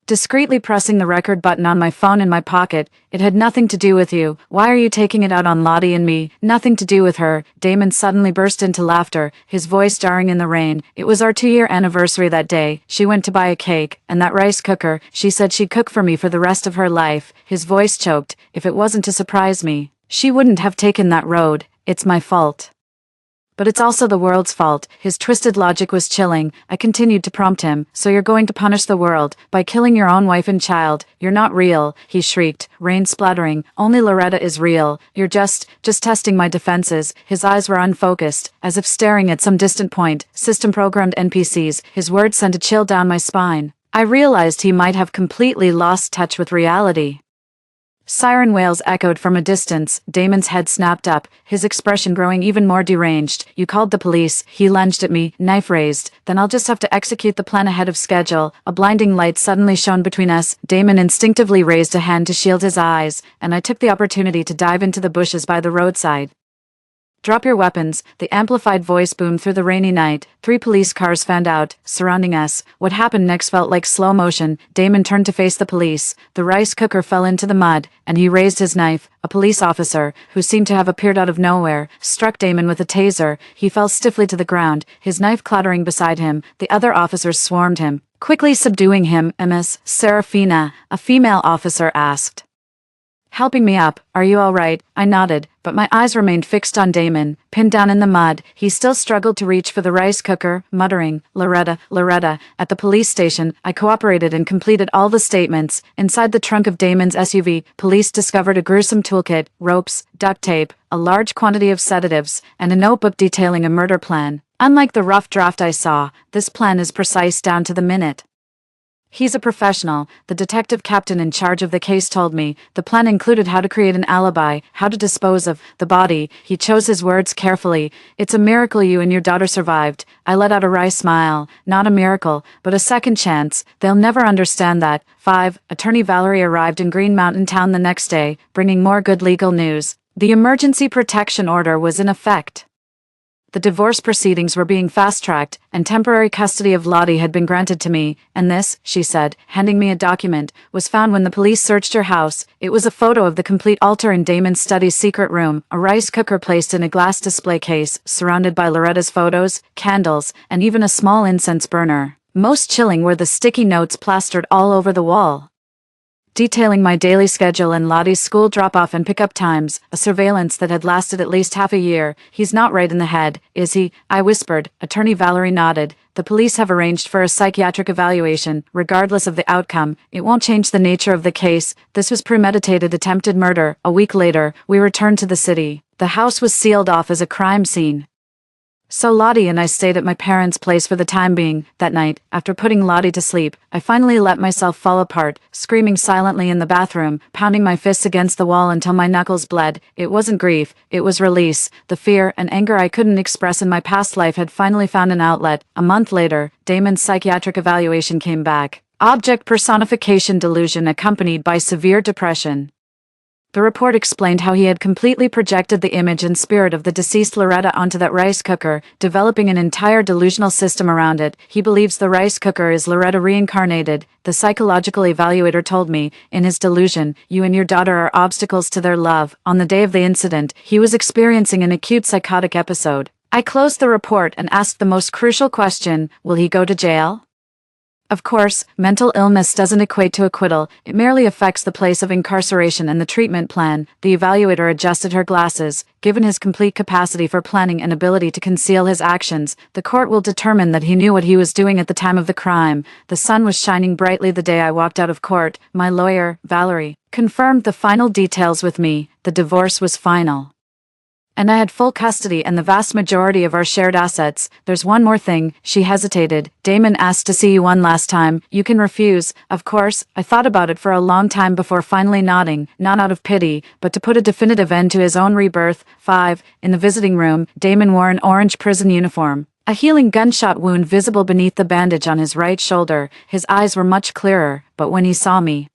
[SPEAKER 1] discreetly pressing the record button on my phone in my pocket. It had nothing to do with you. Why are you taking it out on Lottie and me? Nothing to do with her. Damon suddenly burst into laughter, his voice jarring in the rain. It was our 2-year anniversary that day. She went to buy a cake, and that rice cooker, she said she'd cook for me for the rest of her life. His voice choked. If it wasn't to surprise me, she wouldn't have taken that road. It's my fault. But it's also the world's fault. His twisted logic was chilling. I continued to prompt him. So you're going to punish the world by killing your own wife and child. You're not real, he shrieked, rain splattering. Only Loretta is real. You're just testing my defenses. His eyes were unfocused, as if staring at some distant point. System-programmed NPCs. His words sent a chill down my spine. I realized he might have completely lost touch with reality. Siren wails echoed from a distance. Damon's head snapped up, his expression growing even more deranged. You called the police. He lunged at me, knife raised. Then I'll just have to execute the plan ahead of schedule. A blinding light suddenly shone between us. Damon instinctively raised a hand to shield his eyes, and I took the opportunity to dive into the bushes by the roadside. Drop your weapons, the amplified voice boomed through the rainy night. 3 police cars fanned out, surrounding us. What happened next felt like slow motion. Damon turned to face the police. The rice cooker fell into the mud, and he raised his knife. A police officer, who seemed to have appeared out of nowhere, struck Damon with a taser. He fell stiffly to the ground, his knife clattering beside him. The other officers swarmed him, quickly subduing him. Miss Serafina, a female officer asked, helping me up. Are you all right? I nodded, but my eyes remained fixed on Damon. Pinned down in the mud, he still struggled to reach for the rice cooker, muttering, Loretta, Loretta. At the police station, I cooperated and completed all the statements. Inside the trunk of Damon's SUV, police discovered a gruesome toolkit, ropes, duct tape, a large quantity of sedatives, and a notebook detailing a murder plan. Unlike the rough draft I saw, this plan is precise down to the minute. He's a professional, the detective captain in charge of the case told me. The plan included how to create an alibi, how to dispose of the body. He chose his words carefully. It's a miracle you and your daughter survived. I let out a wry smile. Not a miracle, but a second chance. They'll never understand that. 5. Attorney Valerie arrived in Green Mountain Town the next day, bringing more good legal news. The emergency protection order was in effect. The divorce proceedings were being fast-tracked, and temporary custody of Lottie had been granted to me, and this, she said, handing me a document, was found when the police searched her house. It was a photo of the complete altar in Damon's study's secret room, a rice cooker placed in a glass display case, surrounded by Loretta's photos, candles, and even a small incense burner. Most chilling were the sticky notes plastered all over the wall, detailing my daily schedule and Lottie's school drop-off and pick-up times, a surveillance that had lasted at least half a year. He's not right in the head, is he? I whispered. Attorney Valerie nodded. The police have arranged for a psychiatric evaluation. Regardless of the outcome, it won't change the nature of the case. This was premeditated attempted murder. A week later, we returned to the city. The house was sealed off as a crime scene. So Lottie and I stayed at my parents' place for the time being. That night, after putting Lottie to sleep, I finally let myself fall apart, screaming silently in the bathroom, pounding my fists against the wall until my knuckles bled. It wasn't grief, it was release. The fear and anger I couldn't express in my past life had finally found an outlet. A month later, Damon's psychiatric evaluation came back. Object personification delusion accompanied by severe depression. The report explained how he had completely projected the image and spirit of the deceased Loretta onto that rice cooker, developing an entire delusional system around it. He believes the rice cooker is Loretta reincarnated, the psychological evaluator told me. In his delusion, you and your daughter are obstacles to their love. On the day of the incident, he was experiencing an acute psychotic episode. I closed the report and asked the most crucial question, will he go to jail? Of course, mental illness doesn't equate to acquittal, it merely affects the place of incarceration and the treatment plan. The evaluator adjusted her glasses. Given his complete capacity for planning and ability to conceal his actions, the court will determine that he knew what he was doing at the time of the crime. The sun was shining brightly the day I walked out of court. My lawyer, Valerie, confirmed the final details with me. The divorce was final, and I had full custody and the vast majority of our shared assets. There's one more thing. She hesitated. Damon asked to see you one last time. You can refuse. Of course, I thought about it for a long time before finally nodding, not out of pity, but to put a definitive end to his own rebirth. 5. In the visiting room, Damon wore an orange prison uniform, a healing gunshot wound visible beneath the bandage on his right shoulder. His eyes were much clearer, but when he saw me,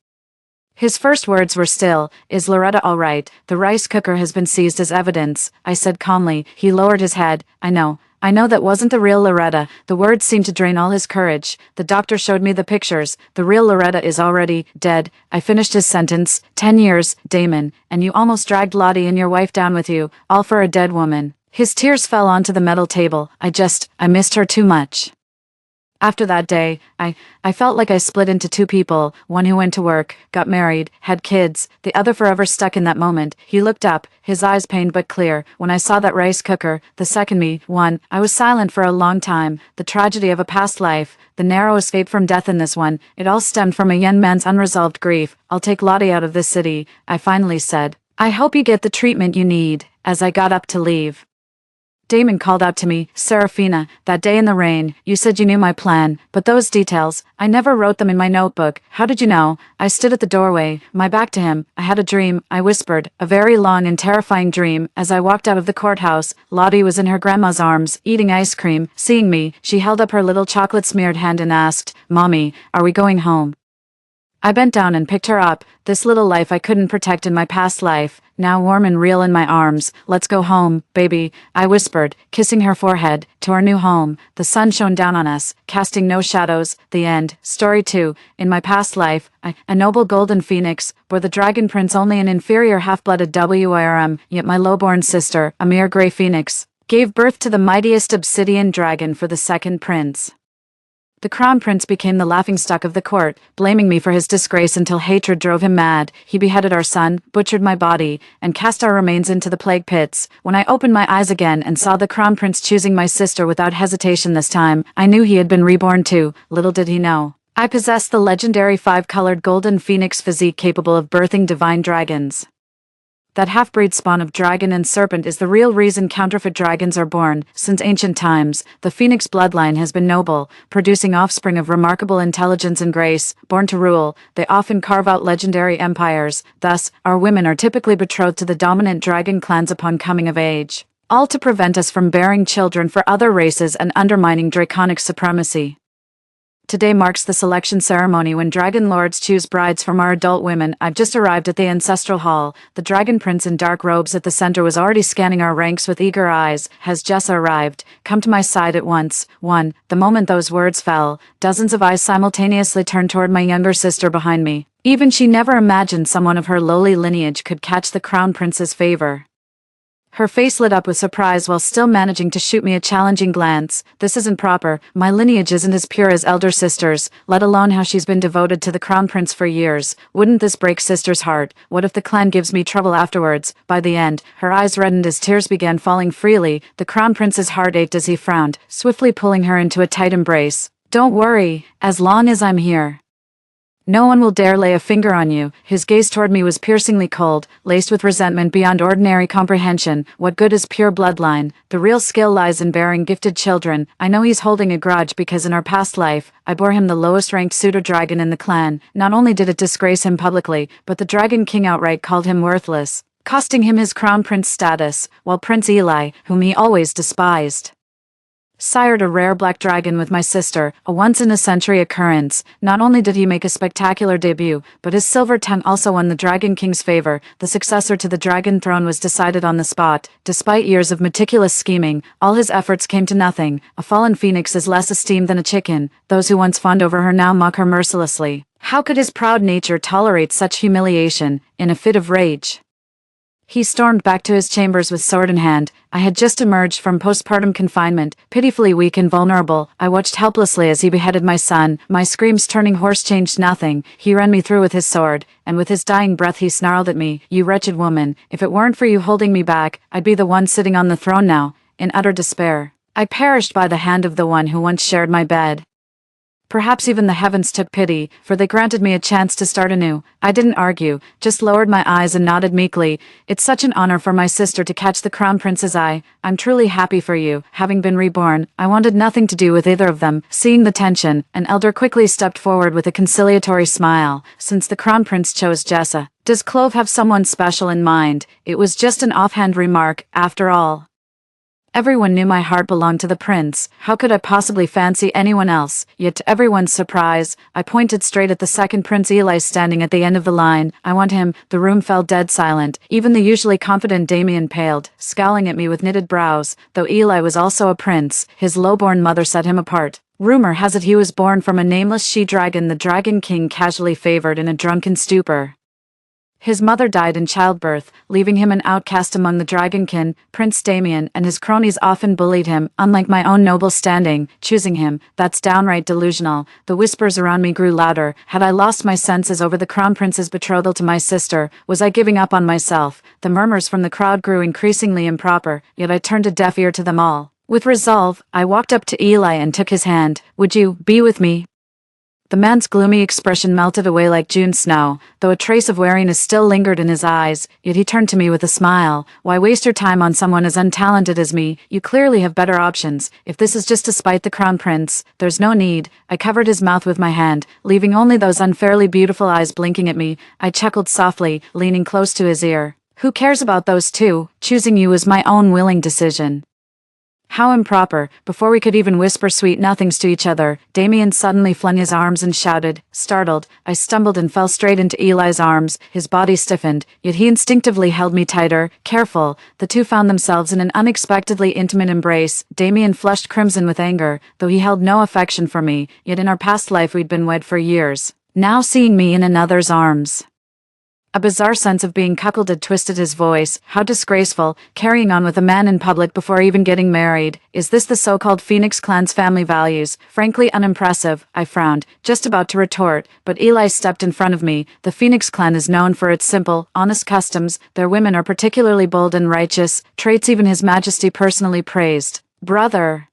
[SPEAKER 1] his first words were still, is Loretta all right? The rice cooker has been seized as evidence, I said calmly. He lowered his head. I know, I know that wasn't the real Loretta. The words seemed to drain all his courage. The doctor showed me the pictures. The real Loretta is already dead. I finished his sentence. 10 years, Damon, and you almost dragged Lottie and your wife down with you, all for a dead woman. His tears fell onto the metal table. I missed her too much. After that day, I felt like I split into two people, one who went to work, got married, had kids, the other forever stuck in that moment. He looked up, his eyes pained but clear. When I saw that rice cooker, the second me, I was silent for a long time. The tragedy of a past life, the narrow escape from death in this one, it all stemmed from a young man's unresolved grief. I'll take Lottie out of this city, I finally said. I hope you get the treatment you need, as I got up to leave. Damon called out to me, Serafina, that day in the rain, you said you knew my plan, but those details, I never wrote them in my notebook. How did you know? I stood at the doorway, my back to him. I had a dream, I whispered, a very long and terrifying dream. As I walked out of the courthouse, Lottie was in her grandma's arms, eating ice cream. Seeing me, she held up her little chocolate-smeared hand and asked, Mommy, are we going home? I bent down and picked her up, this little life I couldn't protect in my past life, now warm and real in my arms. Let's go home, baby, I whispered, kissing her forehead, to our new home. The sun shone down on us, casting no shadows. The end. Story 2. In my past life, a noble golden phoenix, bore the dragon prince only an inferior half-blooded WIRM, yet my low-born sister, a mere gray phoenix, gave birth to the mightiest obsidian dragon for the second prince. The crown prince became the laughingstock of the court, blaming me for his disgrace until hatred drove him mad. He beheaded our son, butchered my body, and cast our remains into the plague pits. When I opened my eyes again and saw the crown prince choosing my sister without hesitation this time, I knew he had been reborn too. Little did he know, I possessed the legendary 5-colored golden phoenix physique capable of birthing divine dragons. That half-breed spawn of dragon and serpent is the real reason counterfeit dragons are born. Since ancient times, the phoenix bloodline has been noble, producing offspring of remarkable intelligence and grace. Born to rule, they often carve out legendary empires. Thus, our women are typically betrothed to the dominant dragon clans upon coming of age, all to prevent us from bearing children for other races and undermining draconic supremacy. Today marks the selection ceremony when dragon lords choose brides from our adult women. I've just arrived at the ancestral hall. The dragon prince in dark robes at the center was already scanning our ranks with eager eyes. Has Jessa arrived? Come to my side at once. The moment those words fell, dozens of eyes simultaneously turned toward my younger sister behind me. Even she never imagined someone of her lowly lineage could catch the crown prince's favor. Her face lit up with surprise while still managing to shoot me a challenging glance. This isn't proper. My lineage isn't as pure as elder sisters, let alone how she's been devoted to the crown prince for years. Wouldn't this break sister's heart? What if the clan gives me trouble afterwards? By the end, her eyes reddened as tears began falling freely. The crown prince's heart ached as he frowned, swiftly pulling her into a tight embrace. Don't worry, as long as I'm here, no one will dare lay a finger on you. His gaze toward me was piercingly cold, laced with resentment beyond ordinary comprehension. What good is pure bloodline? The real skill lies in bearing gifted children. I know he's holding a grudge because in our past life, I bore him the lowest-ranked pseudo dragon in the clan. Not only did it disgrace him publicly, but the Dragon King outright called him worthless, costing him his crown prince status, while Prince Eli, whom he always despised, sired a rare black dragon with my sister, a once-in-a-century occurrence. Not only did he make a spectacular debut, but his silver tongue also won the Dragon King's favor. The successor to the dragon throne was decided on the spot. Despite years of meticulous scheming, all his efforts came to nothing. A fallen phoenix is less esteemed than a chicken. Those who once fawned over her now mock her mercilessly. How could his proud nature tolerate such humiliation? In a fit of rage, he stormed back to his chambers with sword in hand. I had just emerged from postpartum confinement, pitifully weak and vulnerable. I watched helplessly as he beheaded my son. My screams turning hoarse changed nothing. He ran me through with his sword, and with his dying breath he snarled at me, "You wretched woman, if it weren't for you holding me back, I'd be the one sitting on the throne now." In utter despair, I perished by the hand of the one who once shared my bed. Perhaps even the heavens took pity, for they granted me a chance to start anew. I didn't argue, just lowered my eyes and nodded meekly. It's such an honor for my sister to catch the crown prince's eye. I'm truly happy for you, having been reborn. I wanted nothing to do with either of them. Seeing the tension, an elder quickly stepped forward with a conciliatory smile. Since the crown prince chose Jessa, does Clove have someone special in mind? It was just an offhand remark, after all. Everyone knew my heart belonged to the prince. How could I possibly fancy anyone else? Yet to everyone's surprise, I pointed straight at the second Prince Eli standing at the end of the line. I want him. The room fell dead silent. Even the usually confident Damien paled, scowling at me with knitted brows. Though Eli was also a prince, his low-born mother set him apart. Rumor has it he was born from a nameless she-dragon the Dragon King casually favored in a drunken stupor. His mother died in childbirth, leaving him an outcast among the Dragonkin. Prince Damien and his cronies often bullied him, unlike my own noble standing, choosing him. That's downright delusional. The whispers around me grew louder. Had I lost my senses over the crown prince's betrothal to my sister? Was I giving up on myself? The murmurs from the crowd grew increasingly improper, yet I turned a deaf ear to them all. With resolve, I walked up to Eli and took his hand. Would you be with me? The man's gloomy expression melted away like June snow, though a trace of wariness still lingered in his eyes, yet he turned to me with a smile. Why waste your time on someone as untalented as me? You clearly have better options. If this is just to spite the crown prince, there's no need. I covered his mouth with my hand, leaving only those unfairly beautiful eyes blinking at me. I chuckled softly, leaning close to his ear. Who cares about those two? Choosing you was my own willing decision. How improper. Before we could even whisper sweet nothings to each other, Damien suddenly flung his arms and shouted. Startled, I stumbled and fell straight into Eli's arms. His body stiffened, yet he instinctively held me tighter. Careful. The two found themselves in an unexpectedly intimate embrace. Damien flushed crimson with anger, though he held no affection for me, yet in our past life we'd been wed for years. Now seeing me in another's arms. A bizarre sense of being cuckolded twisted his voice. How disgraceful, carrying on with a man in public before even getting married. Is this the so-called Phoenix clan's family values? Frankly unimpressive, I frowned, just about to retort, but Eli stepped in front of me. The Phoenix clan is known for its simple, honest customs. Their women are particularly bold and righteous, traits even His Majesty personally praised. Brother.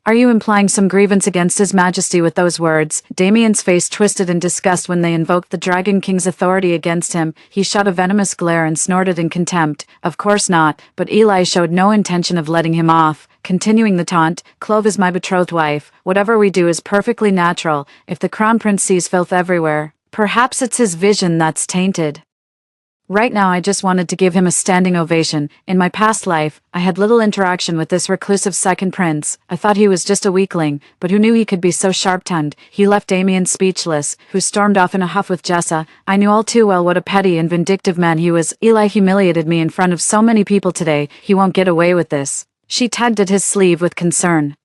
[SPEAKER 1] Are you implying some grievance against His Majesty with those words? Damien's face twisted in disgust when they invoked the Dragon King's authority against him. He shot a venomous glare and snorted in contempt. Of course not, but Eli showed no intention of letting him off. Continuing the taunt, Clove is my betrothed wife. Whatever we do is perfectly natural. If the Crown Prince sees filth everywhere, perhaps it's his vision that's tainted. Right now I just wanted to give him a standing ovation. In my past life, I had little interaction with this reclusive second prince. I thought he was just a weakling, but who knew he could be so sharp-tongued? He left Damien speechless, who stormed off in a huff with Jessa. I knew all too well what a petty and vindictive man he was. Eli humiliated me in front of so many people today. He won't get away with this. She tugged at his sleeve with concern.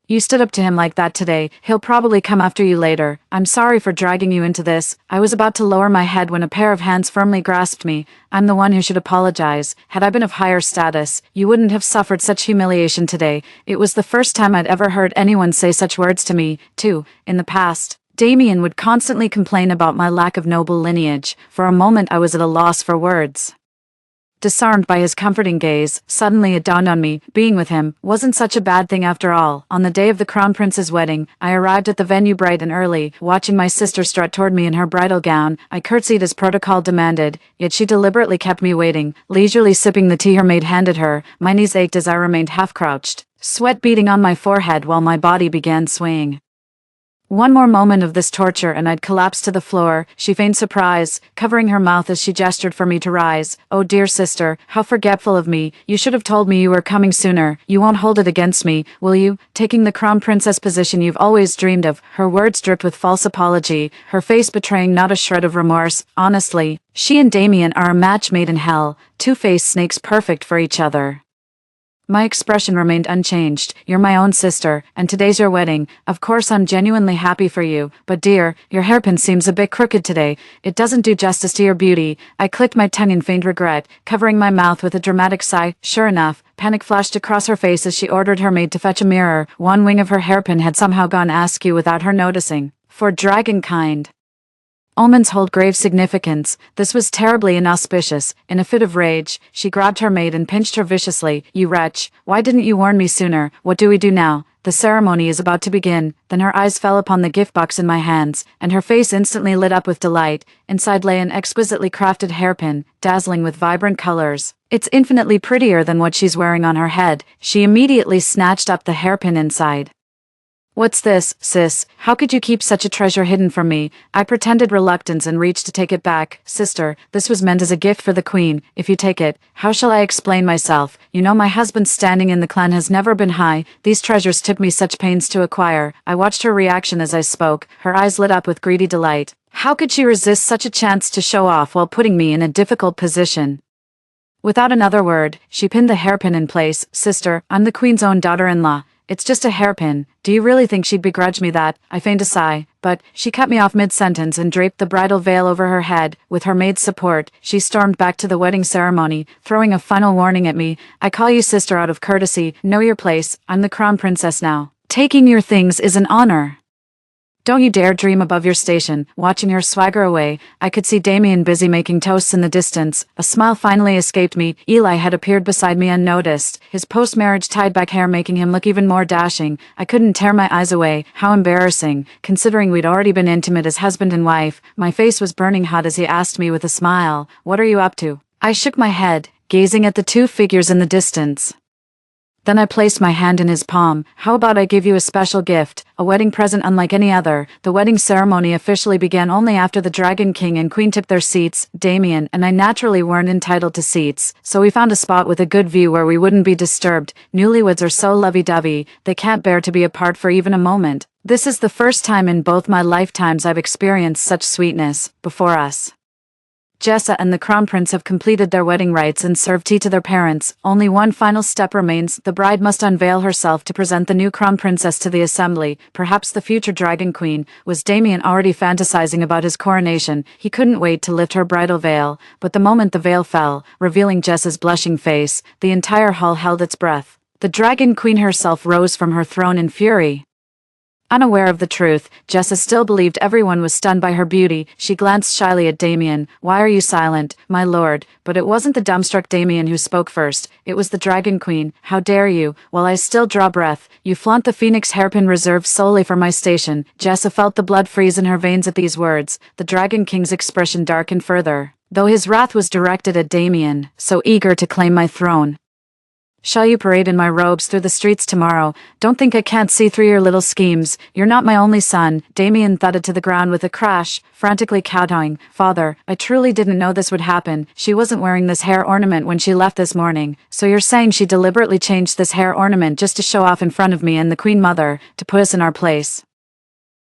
[SPEAKER 1] You stood up to him like that today. He'll probably come after you later. I'm sorry for dragging you into this. I was about to lower my head when a pair of hands firmly grasped me. I'm the one who should apologize. Had I been of higher status, you wouldn't have suffered such humiliation today. It was the first time I'd ever heard anyone say such words to me, too. In the past, Damien would constantly complain about my lack of noble lineage. For a moment I was at a loss for words. Disarmed by his comforting gaze, suddenly it dawned on me, being with him wasn't such a bad thing after all. On the day of the Crown Prince's wedding, I arrived at the venue bright and early. Watching my sister strut toward me in her bridal gown, I curtsied as protocol demanded, yet she deliberately kept me waiting, leisurely sipping the tea her maid handed her. My knees ached as I remained half-crouched, sweat beading on my forehead while my body began swaying. One more moment of this torture and I'd collapse to the floor. She feigned surprise, covering her mouth as she gestured for me to rise. Oh dear sister, how forgetful of me. You should have told me you were coming sooner. You won't hold it against me, will you? Taking the crown princess position you've always dreamed of. Her words dripped with false apology, her face betraying not a shred of remorse. Honestly, she and Damien are a match made in hell. Two-faced snakes perfect for each other. My expression remained unchanged. You're my own sister, and today's your wedding. Of course I'm genuinely happy for you, but dear, your hairpin seems a bit crooked today. It doesn't do justice to your beauty. I clicked my tongue in faint regret, covering my mouth with a dramatic sigh. Sure enough, panic flashed across her face as she ordered her maid to fetch a mirror. One wing of her hairpin had somehow gone askew without her noticing. For dragonkind. Omens hold grave significance. This was terribly inauspicious. In a fit of rage, she grabbed her maid and pinched her viciously. You wretch, why didn't you warn me sooner? What do we do now? The ceremony is about to begin. Then her eyes fell upon the gift box in my hands, and her face instantly lit up with delight. Inside lay an exquisitely crafted hairpin, dazzling with vibrant colors. It's infinitely prettier than what she's wearing on her head. She immediately snatched up the hairpin inside. What's this, sis? How could you keep such a treasure hidden from me? I pretended reluctance and reached to take it back. Sister, this was meant as a gift for the queen. If you take it, how shall I explain myself? You know my husband's standing in the clan has never been high. These treasures took me such pains to acquire. I watched her reaction as I spoke. Her eyes lit up with greedy delight. How could she resist such a chance to show off while putting me in a difficult position? Without another word, she pinned the hairpin in place. Sister, I'm the queen's own daughter-in-law. It's just a hairpin. Do you really think she'd begrudge me that? I feigned a sigh, but she cut me off mid-sentence and draped the bridal veil over her head. With her maid's support, she stormed back to the wedding ceremony, throwing a final warning at me. I call you sister out of courtesy. Know your place. I'm the crown princess now. Taking your things is an honor. Don't you dare dream above your station. Watching her swagger away, I could see Damien busy making toasts in the distance. A smile finally escaped me. Eli had appeared beside me unnoticed, his post-marriage tied-back hair making him look even more dashing. I couldn't tear my eyes away. How embarrassing, considering we'd already been intimate as husband and wife. My face was burning hot as he asked me with a smile, "What are you up to?" I shook my head, gazing at the two figures in the distance. Then I placed my hand in his palm. How about I give you a special gift, a wedding present unlike any other? The wedding ceremony officially began only after the Dragon King and Queen took their seats. Damien and I naturally weren't entitled to seats, so we found a spot with a good view where we wouldn't be disturbed. Newlyweds are so lovey-dovey, they can't bear to be apart for even a moment. This is the first time in both my lifetimes I've experienced such sweetness. Before us, Jessa and the Crown Prince have completed their wedding rites and served tea to their parents. Only one final step remains. The bride must unveil herself to present the new Crown Princess to the assembly, perhaps the future Dragon Queen. Was Damien already fantasizing about his coronation? He couldn't wait to lift her bridal veil, but the moment the veil fell, revealing Jessa's blushing face, the entire hall held its breath. The Dragon Queen herself rose from her throne in fury. Unaware of the truth, Jessa still believed everyone was stunned by her beauty. She glanced shyly at Damien. "Why are you silent, my lord?" But it wasn't the dumbstruck Damien who spoke first. It was the Dragon Queen. "How dare you, while I still draw breath, you flaunt the phoenix hairpin reserved solely for my station." Jessa felt the blood freeze in her veins at these words. The Dragon King's expression darkened further, though his wrath was directed at Damien, so eager to claim my throne. "Shall you parade in my robes through the streets tomorrow? Don't think I can't see through your little schemes. You're not my only son." Damien thudded to the ground with a crash, frantically kowtowing. "Father, I truly didn't know this would happen. She wasn't wearing this hair ornament when she left this morning." "So you're saying she deliberately changed this hair ornament just to show off in front of me and the Queen Mother, to put us in our place?"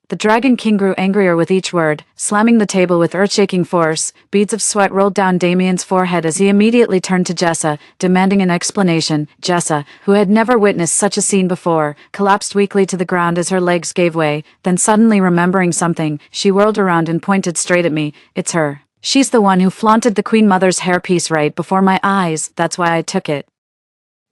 [SPEAKER 1] The Dragon King grew angrier with each word, slamming the table with earth-shaking force. Beads of sweat rolled down Damien's forehead as he immediately turned to Jessa, demanding an explanation. Jessa, who had never witnessed such a scene before, collapsed weakly to the ground as her legs gave way. Then suddenly remembering something, she whirled around and pointed straight at me. "It's her. She's the one who flaunted the Queen Mother's hairpiece right before my eyes. That's why I took it."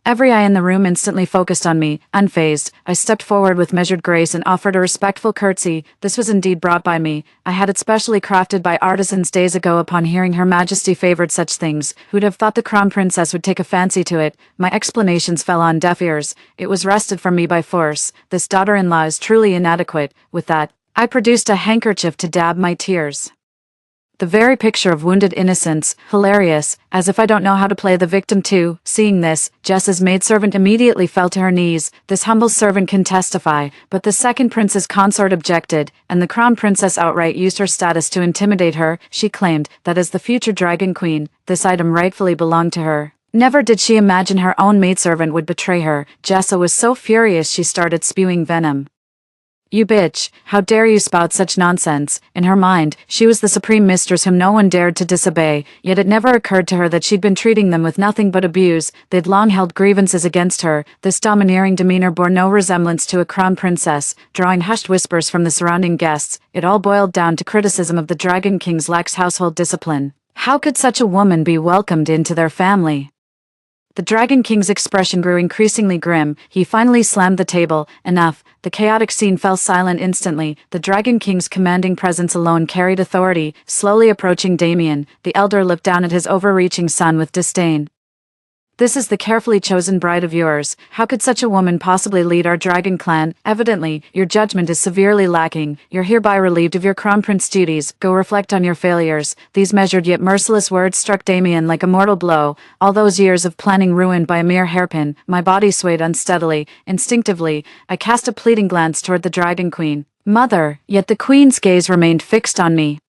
[SPEAKER 1] Every eye in the room instantly focused on me. Unfazed, I stepped forward with measured grace and offered a respectful curtsy. This was indeed brought by me. I had it specially crafted by artisans days ago. Upon hearing Her Majesty favored such things, who'd have thought the Crown Princess would take a fancy to it? My explanations fell on deaf ears. It was wrested from me by force. This daughter-in-law is truly inadequate. With that, I produced a handkerchief to dab my tears. The very picture of wounded innocence, hilarious, as if I don't know how to play the victim too. Seeing this, Jessa's maidservant immediately fell to her knees. "This humble servant can testify," but the second prince's consort objected, and the Crown Princess outright used her status to intimidate her. She claimed that as the future Dragon Queen, this item rightfully belonged to her. Never did she imagine her own maidservant would betray her. Jessa was so furious she started spewing venom. "You bitch, how dare you spout such nonsense?" In her mind, she was the supreme mistress whom no one dared to disobey, yet it never occurred to her that she'd been treating them with nothing but abuse. They'd long held grievances against her. This domineering demeanor bore no resemblance to a crown princess. Drawing hushed whispers from the surrounding guests, it all boiled down to criticism of the Dragon King's lax household discipline. How could such a woman be welcomed into their family? The Dragon King's expression grew increasingly grim. He finally slammed the table. Enough. The chaotic scene fell silent instantly. The Dragon King's commanding presence alone carried authority. Slowly approaching Damien, the elder looked down at his overreaching son with disdain. This is the carefully chosen bride of yours. How could such a woman possibly lead our dragon clan? Evidently, your judgment is severely lacking. You're hereby relieved of your crown prince duties. Go reflect on your failures. These measured yet merciless words struck Damien like a mortal blow. All those years of planning ruined by a mere hairpin. My body swayed unsteadily. Instinctively, I cast a pleading glance toward the dragon queen. Mother, yet the queen's gaze remained fixed on me,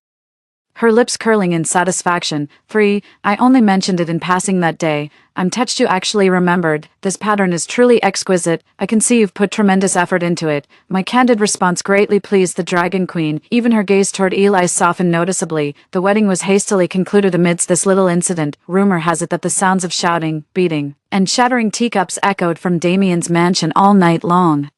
[SPEAKER 1] her lips curling in satisfaction. Free, I only mentioned it in passing that day. I'm touched you actually remembered. This pattern is truly exquisite. I can see you've put tremendous effort into it. My candid response greatly pleased the dragon queen. Even her gaze toward Eli softened noticeably. The wedding was hastily concluded amidst this little incident. Rumor has it that the sounds of shouting, beating, and shattering teacups echoed from Damien's mansion all night long.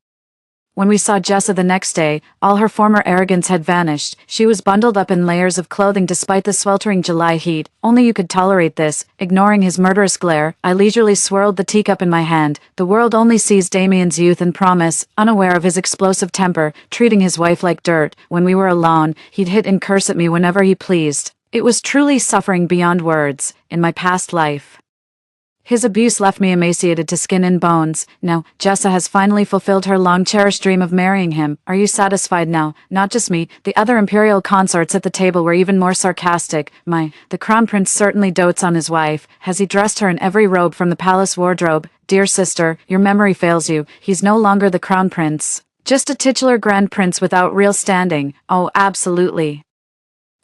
[SPEAKER 1] When we saw Jessa the next day, all her former arrogance had vanished. She was bundled up in layers of clothing despite the sweltering July heat. Only you could tolerate this. Ignoring his murderous glare, I leisurely swirled the teacup in my hand. The world only sees Damien's youth and promise, unaware of his explosive temper, treating his wife like dirt. When we were alone, he'd hit and curse at me whenever he pleased. It was truly suffering beyond words. In my past life, his abuse left me emaciated to skin and bones. Now, Jessa has finally fulfilled her long-cherished dream of marrying him. Are you satisfied now? Not just me. The other imperial consorts at the table were even more sarcastic. The crown prince certainly dotes on his wife. Has he dressed her in every robe from the palace wardrobe? Dear sister, your memory fails you. He's no longer the crown prince. Just a titular grand prince without real standing. Oh, absolutely.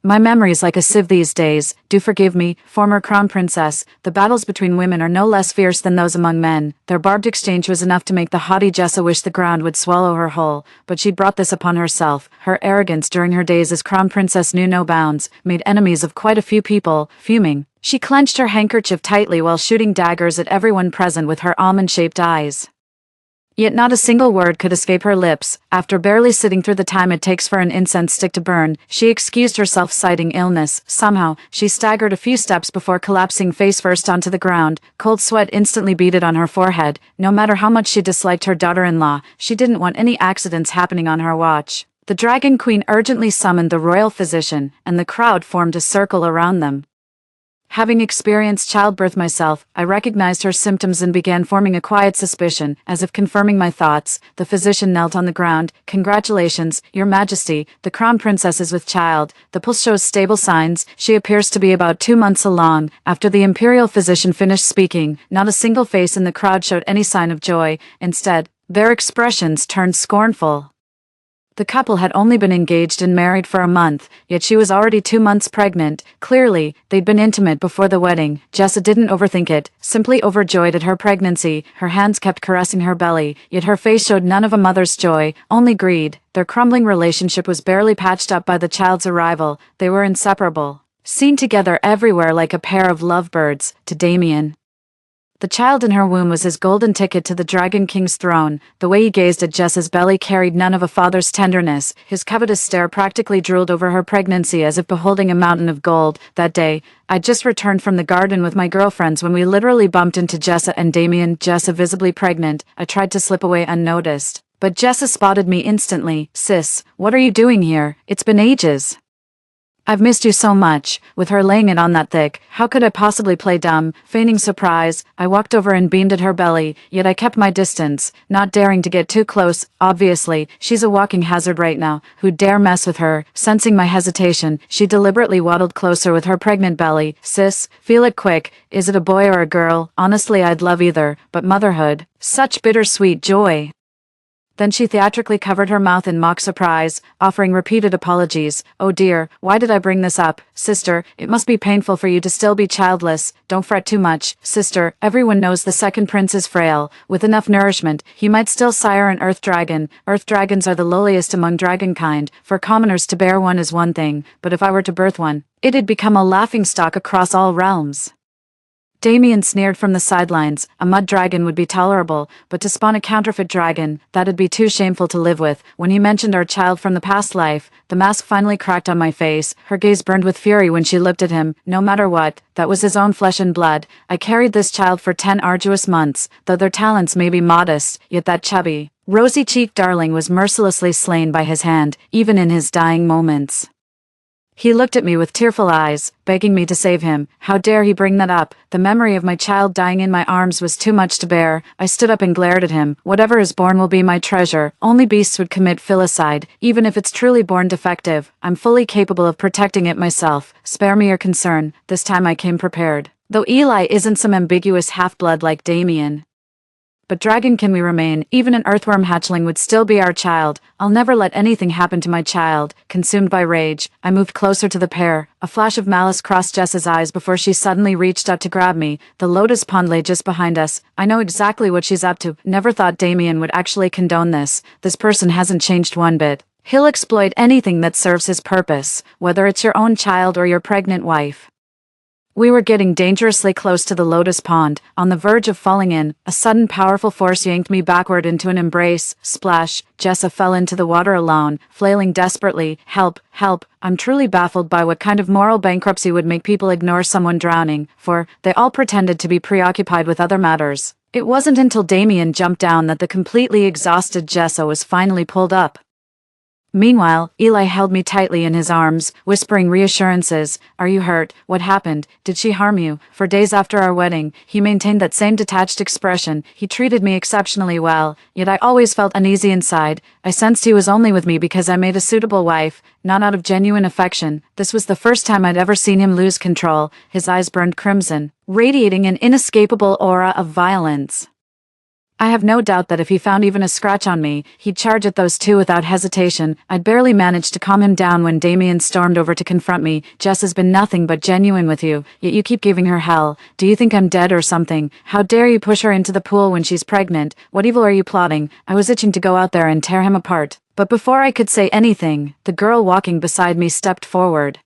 [SPEAKER 1] My memory's like a sieve these days. Do forgive me, former crown princess. The battles between women are no less fierce than those among men. Their barbed exchange was enough to make the haughty Jessa wish the ground would swallow her whole. But she brought this upon herself. Her arrogance during her days as crown princess knew no bounds, made enemies of quite a few people. Fuming, she clenched her handkerchief tightly while shooting daggers at everyone present with her almond-shaped eyes. Yet not a single word could escape her lips. After barely sitting through the time it takes for an incense stick to burn, she excused herself citing illness. Somehow, she staggered a few steps before collapsing face first onto the ground. Cold sweat instantly beaded on her forehead. No matter how much she disliked her daughter-in-law, she didn't want any accidents happening on her watch. The dragon queen urgently summoned the royal physician, and the crowd formed a circle around them. Having experienced childbirth myself, I recognized her symptoms and began forming a quiet suspicion. As if confirming my thoughts, the physician knelt on the ground. Congratulations, Your Majesty, the crown princess is with child. The pulse shows stable signs. She appears to be about 2 months along. After the imperial physician finished speaking, not a single face in the crowd showed any sign of joy. Instead, their expressions turned scornful. The couple had only been engaged and married for a month, yet she was already 2 months pregnant. Clearly, they'd been intimate before the wedding. Jessa didn't overthink it, simply overjoyed at her pregnancy. Her hands kept caressing her belly, yet her face showed none of a mother's joy, only greed. Their crumbling relationship was barely patched up by the child's arrival. They were inseparable, seen together everywhere like a pair of lovebirds. To Damien, the child in her womb was his golden ticket to the Dragon King's throne. The way he gazed at Jessa's belly carried none of a father's tenderness. His covetous stare practically drooled over her pregnancy as if beholding a mountain of gold. That day, I'd just returned from the garden with my girlfriends when we literally bumped into Jessa and Damien. Jessa visibly pregnant. I tried to slip away unnoticed, but Jessa spotted me instantly. Sis, what are you doing here? It's been ages. I've missed you so much. With her laying it on that thick, how could I possibly play dumb? Feigning surprise, I walked over and beamed at her belly, yet I kept my distance, not daring to get too close. Obviously, she's a walking hazard right now. Who'd dare mess with her? Sensing my hesitation, she deliberately waddled closer with her pregnant belly. Sis, feel it quick. Is it a boy or a girl? Honestly, I'd love either, but motherhood, such bittersweet joy. Then she theatrically covered her mouth in mock surprise, offering repeated apologies. Oh dear, why did I bring this up? Sister, it must be painful for you to still be childless. Don't fret too much. Sister, everyone knows the second prince is frail. With enough nourishment, he might still sire an earth dragon. Earth dragons are the lowliest among dragonkind. For commoners to bear one is one thing, but if I were to birth one, it'd become a laughingstock across all realms. Damien sneered from the sidelines. A mud dragon would be tolerable, but to spawn a counterfeit dragon, that'd be too shameful to live with. When he mentioned our child from the past life, the mask finally cracked on my face. Her gaze burned with fury when she looked at him. No matter what, that was his own flesh and blood. I carried this child for 10 arduous months. Though their talents may be modest, yet that chubby, rosy-cheeked darling was mercilessly slain by his hand, even in his dying moments. He looked at me with tearful eyes, begging me to save him. How dare he bring that up? The memory of my child dying in my arms was too much to bear. I stood up and glared at him. Whatever is born will be my treasure. Only beasts would commit filicide, even if it's truly born defective. I'm fully capable of protecting it myself. Spare me your concern. This time I came prepared. Though Eli isn't some ambiguous half-blood like Damien. But dragonkin we remain, even an earthworm hatchling would still be our child. I'll never let anything happen to my child. Consumed by rage, I moved closer to the pair. A flash of malice crossed Jess's eyes before she suddenly reached out to grab me. The lotus pond lay just behind us. I know exactly what she's up to. Never thought Damien would actually condone this. This person hasn't changed one bit. He'll exploit anything that serves his purpose, whether it's your own child or your pregnant wife. We were getting dangerously close to the lotus pond, on the verge of falling in. A sudden powerful force yanked me backward into an embrace. Splash! Jessa fell into the water alone, flailing desperately. Help! Help! I'm truly baffled by what kind of moral bankruptcy would make people ignore someone drowning, for they all pretended to be preoccupied with other matters. It wasn't until Damien jumped down that the completely exhausted Jessa was finally pulled up. Meanwhile, Eli held me tightly in his arms, whispering reassurances. Are you hurt? What happened? Did she harm you? For days after our wedding, he maintained that same detached expression. He treated me exceptionally well, yet I always felt uneasy inside. I sensed he was only with me because I made a suitable wife, not out of genuine affection. This was the first time I'd ever seen him lose control. His eyes burned crimson, radiating an inescapable aura of violence. I have no doubt that if he found even a scratch on me, he'd charge at those two without hesitation. I'd barely managed to calm him down when Damien stormed over to confront me. Jess has been nothing but genuine with you, yet you keep giving her hell. Do you think I'm dead or something? How dare you push her into the pool when she's pregnant? What evil are you plotting? I was itching to go out there and tear him apart. But before I could say anything, the girl walking beside me stepped forward.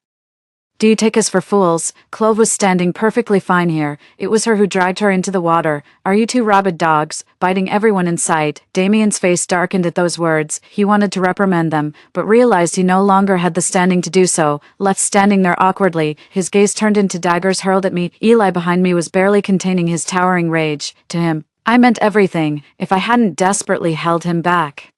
[SPEAKER 1] Do you take us for fools? Clove was standing perfectly fine here. It was her who dragged her into the water. Are you two rabid dogs, biting everyone in sight? Damien's face darkened at those words. He wanted to reprimand them, but realized he no longer had the standing to do so. Left standing there awkwardly, his gaze turned into daggers hurled at me. Eli behind me was barely containing his towering rage. To him, I meant everything, if I hadn't desperately held him back.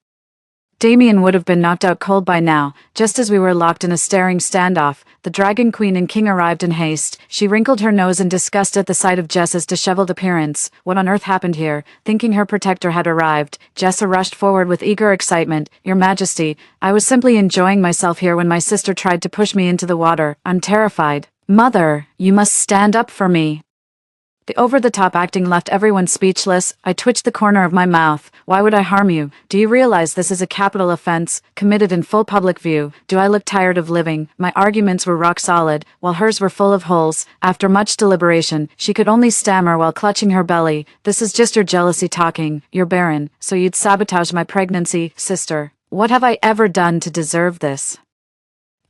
[SPEAKER 1] Damien would have been knocked out cold by now. Just as we were locked in a staring standoff, the Dragon Queen and King arrived in haste. She wrinkled her nose in disgust at the sight of Jessa's disheveled appearance. What on earth happened here? Thinking her protector had arrived, Jessa rushed forward with eager excitement. Your Majesty, I was simply enjoying myself here when my sister tried to push me into the water. I'm terrified. Mother, you must stand up for me. The over-the-top acting left everyone speechless. I twitched the corner of my mouth. Why would I harm you? Do you realize this is a capital offense, committed in full public view? Do I look tired of living? My arguments were rock solid, while hers were full of holes. After much deliberation, she could only stammer while clutching her belly. This is just your jealousy talking. You're barren, so you'd sabotage my pregnancy, sister. What have I ever done to deserve this?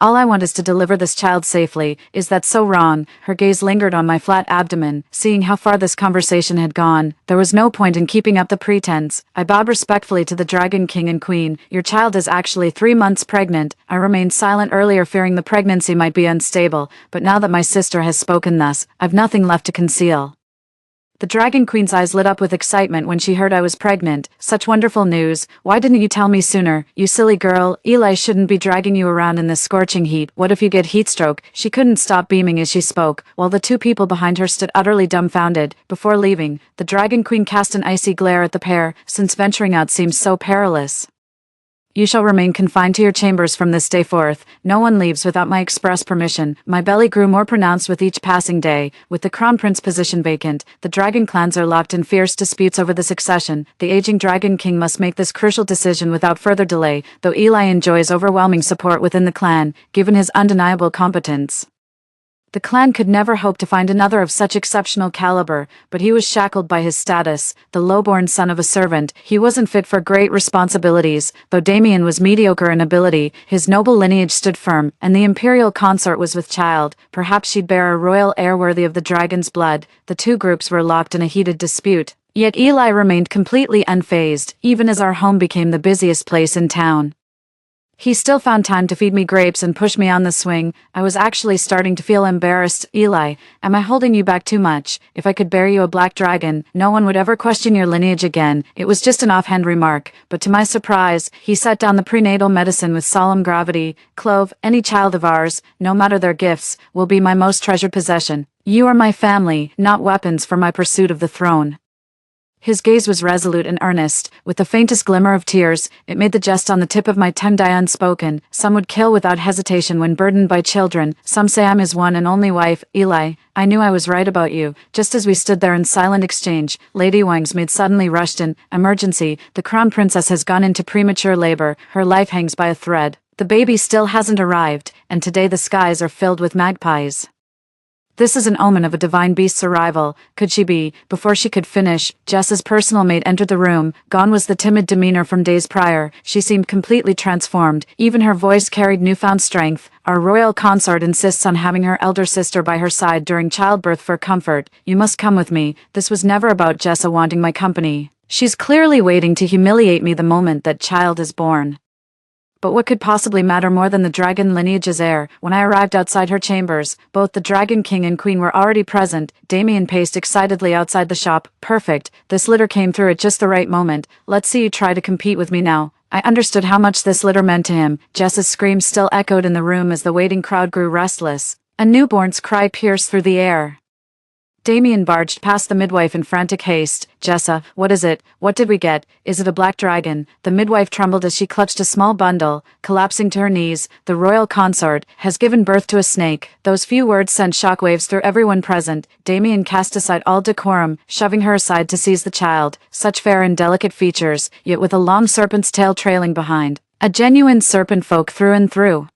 [SPEAKER 1] All I want is to deliver this child safely. Is that so wrong? Her gaze lingered on my flat abdomen. Seeing how far this conversation had gone, there was no point in keeping up the pretense. I bowed respectfully to the Dragon King and Queen. Your child is actually 3 months pregnant. I remained silent earlier, fearing the pregnancy might be unstable, but now that my sister has spoken thus, I've nothing left to conceal. The Dragon Queen's eyes lit up with excitement when she heard I was pregnant. Such wonderful news. Why didn't you tell me sooner? You silly girl. Eli shouldn't be dragging you around in this scorching heat. What if you get heat stroke? She couldn't stop beaming as she spoke, while the two people behind her stood utterly dumbfounded. Before leaving, the Dragon Queen cast an icy glare at the pair, since venturing out seems so perilous. You shall remain confined to your chambers from this day forth. No one leaves without my express permission. My belly grew more pronounced with each passing day. With the crown prince position vacant, the dragon clans are locked in fierce disputes over the succession. The aging Dragon King must make this crucial decision without further delay, though Eli enjoys overwhelming support within the clan, given his undeniable competence. The clan could never hope to find another of such exceptional caliber, but he was shackled by his status, the low-born son of a servant. He wasn't fit for great responsibilities. Though Damien was mediocre in ability, his noble lineage stood firm, and the imperial consort was with child. Perhaps she'd bear a royal heir worthy of the dragon's blood. The two groups were locked in a heated dispute. Yet Eli remained completely unfazed, even as our home became the busiest place in town. He still found time to feed me grapes and push me on the swing. I was actually starting to feel embarrassed. Eli, am I holding you back too much? If I could bear you a black dragon, no one would ever question your lineage again. It was just an offhand remark, but to my surprise, he set down the prenatal medicine with solemn gravity. Clove, any child of ours, no matter their gifts, will be my most treasured possession. You are my family, not weapons for my pursuit of the throne. His gaze was resolute and earnest, with the faintest glimmer of tears. It made the jest on the tip of my tongue die unspoken. Some would kill without hesitation when burdened by children. Some say I'm his one and only wife. Eli, I knew I was right about you. Just as we stood there in silent exchange, Lady Wang's maid suddenly rushed in. Emergency, the crown princess has gone into premature labor. Her life hangs by a thread. The baby still hasn't arrived, and today the skies are filled with magpies. This is an omen of a divine beast's arrival. Could she be? Before she could finish, Jess's personal maid entered the room. Gone was the timid demeanor from days prior. She seemed completely transformed. Even her voice carried newfound strength. Our royal consort insists on having her elder sister by her side during childbirth for comfort. You must come with me. This was never about Jessa wanting my company. She's clearly waiting to humiliate me the moment that child is born. But what could possibly matter more than the dragon lineage's heir? When I arrived outside her chambers, both the Dragon King and Queen were already present. Damien paced excitedly outside the shop. Perfect. This litter came through at just the right moment. Let's see you try to compete with me now. I understood how much this litter meant to him. Jess's screams still echoed in the room as the waiting crowd grew restless. A newborn's cry pierced through the air. Damien barged past the midwife in frantic haste. Jessa, what is it? What did we get? Is it a black dragon? The midwife trembled as she clutched a small bundle. Collapsing to her knees, the royal consort has given birth to a snake. Those few words sent shockwaves through everyone present. Damien cast aside all decorum, shoving her aside to seize the child. Such fair and delicate features, yet with a long serpent's tail trailing behind. A genuine serpent folk through and through.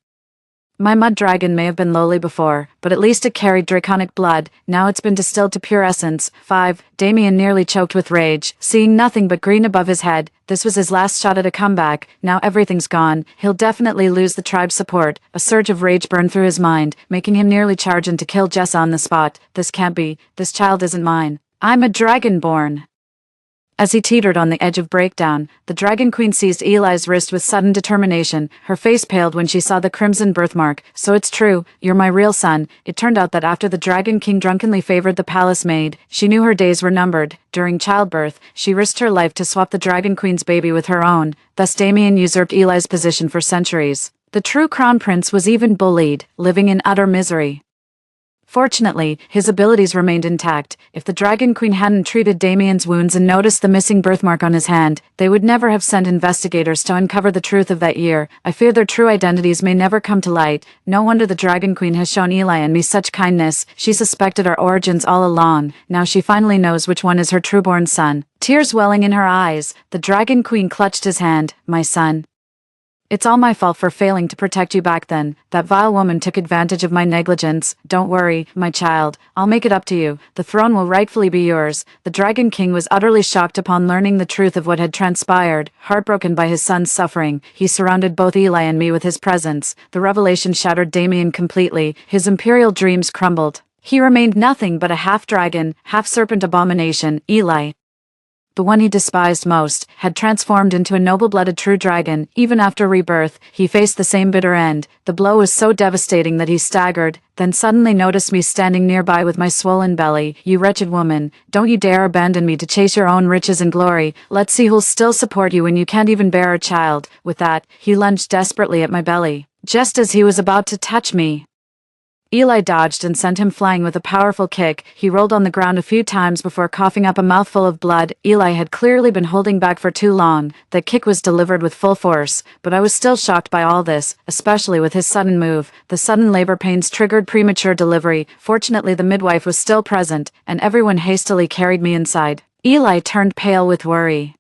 [SPEAKER 1] My mud dragon may have been lowly before, but at least it carried draconic blood. Now it's been distilled to pure essence. 5. Damien nearly choked with rage, seeing nothing but green above his head. This was his last shot at a comeback. Now everything's gone. He'll definitely lose the tribe's support. A surge of rage burned through his mind, making him nearly charge in to kill Jessa on the spot. This can't be. This child isn't mine. I'm a dragonborn. As he teetered on the edge of breakdown, the Dragon Queen seized Eli's wrist with sudden determination. Her face paled when she saw the crimson birthmark. So it's true, you're my real son. It turned out that after the Dragon King drunkenly favored the palace maid, she knew her days were numbered. During childbirth, she risked her life to swap the Dragon Queen's baby with her own. Thus Damien usurped Eli's position for centuries. The true crown prince was even bullied, living in utter misery. Fortunately, his abilities remained intact. If the Dragon Queen hadn't treated Damien's wounds and noticed the missing birthmark on his hand, they would never have sent investigators to uncover the truth of that year. I fear their true identities may never come to light. No wonder the Dragon Queen has shown Eli and me such kindness. She suspected our origins all along. Now she finally knows which one is her trueborn son. Tears welling in her eyes, the Dragon Queen clutched his hand. My son. It's all my fault for failing to protect you back then. That vile woman took advantage of my negligence. Don't worry, my child. I'll make it up to you. The throne will rightfully be yours. The Dragon King was utterly shocked upon learning the truth of what had transpired. Heartbroken by his son's suffering, he surrounded both Eli and me with his presence. The revelation shattered Damien completely. His imperial dreams crumbled. He remained nothing but a half-dragon, half-serpent abomination. Eli, the one he despised most, had transformed into a noble-blooded true dragon. Even after rebirth, he faced the same bitter end. The blow was so devastating that he staggered, then suddenly noticed me standing nearby with my swollen belly. You wretched woman, don't you dare abandon me to chase your own riches and glory. Let's see who'll still support you when you can't even bear a child. With that, he lunged desperately at my belly. Just as he was about to touch me, Eli dodged and sent him flying with a powerful kick. He rolled on the ground a few times before coughing up a mouthful of blood. Eli had clearly been holding back for too long. The kick was delivered with full force, but I was still shocked by all this, especially with his sudden move. The sudden labor pains triggered premature delivery. Fortunately, the midwife was still present, and everyone hastily carried me inside. Eli turned pale with worry,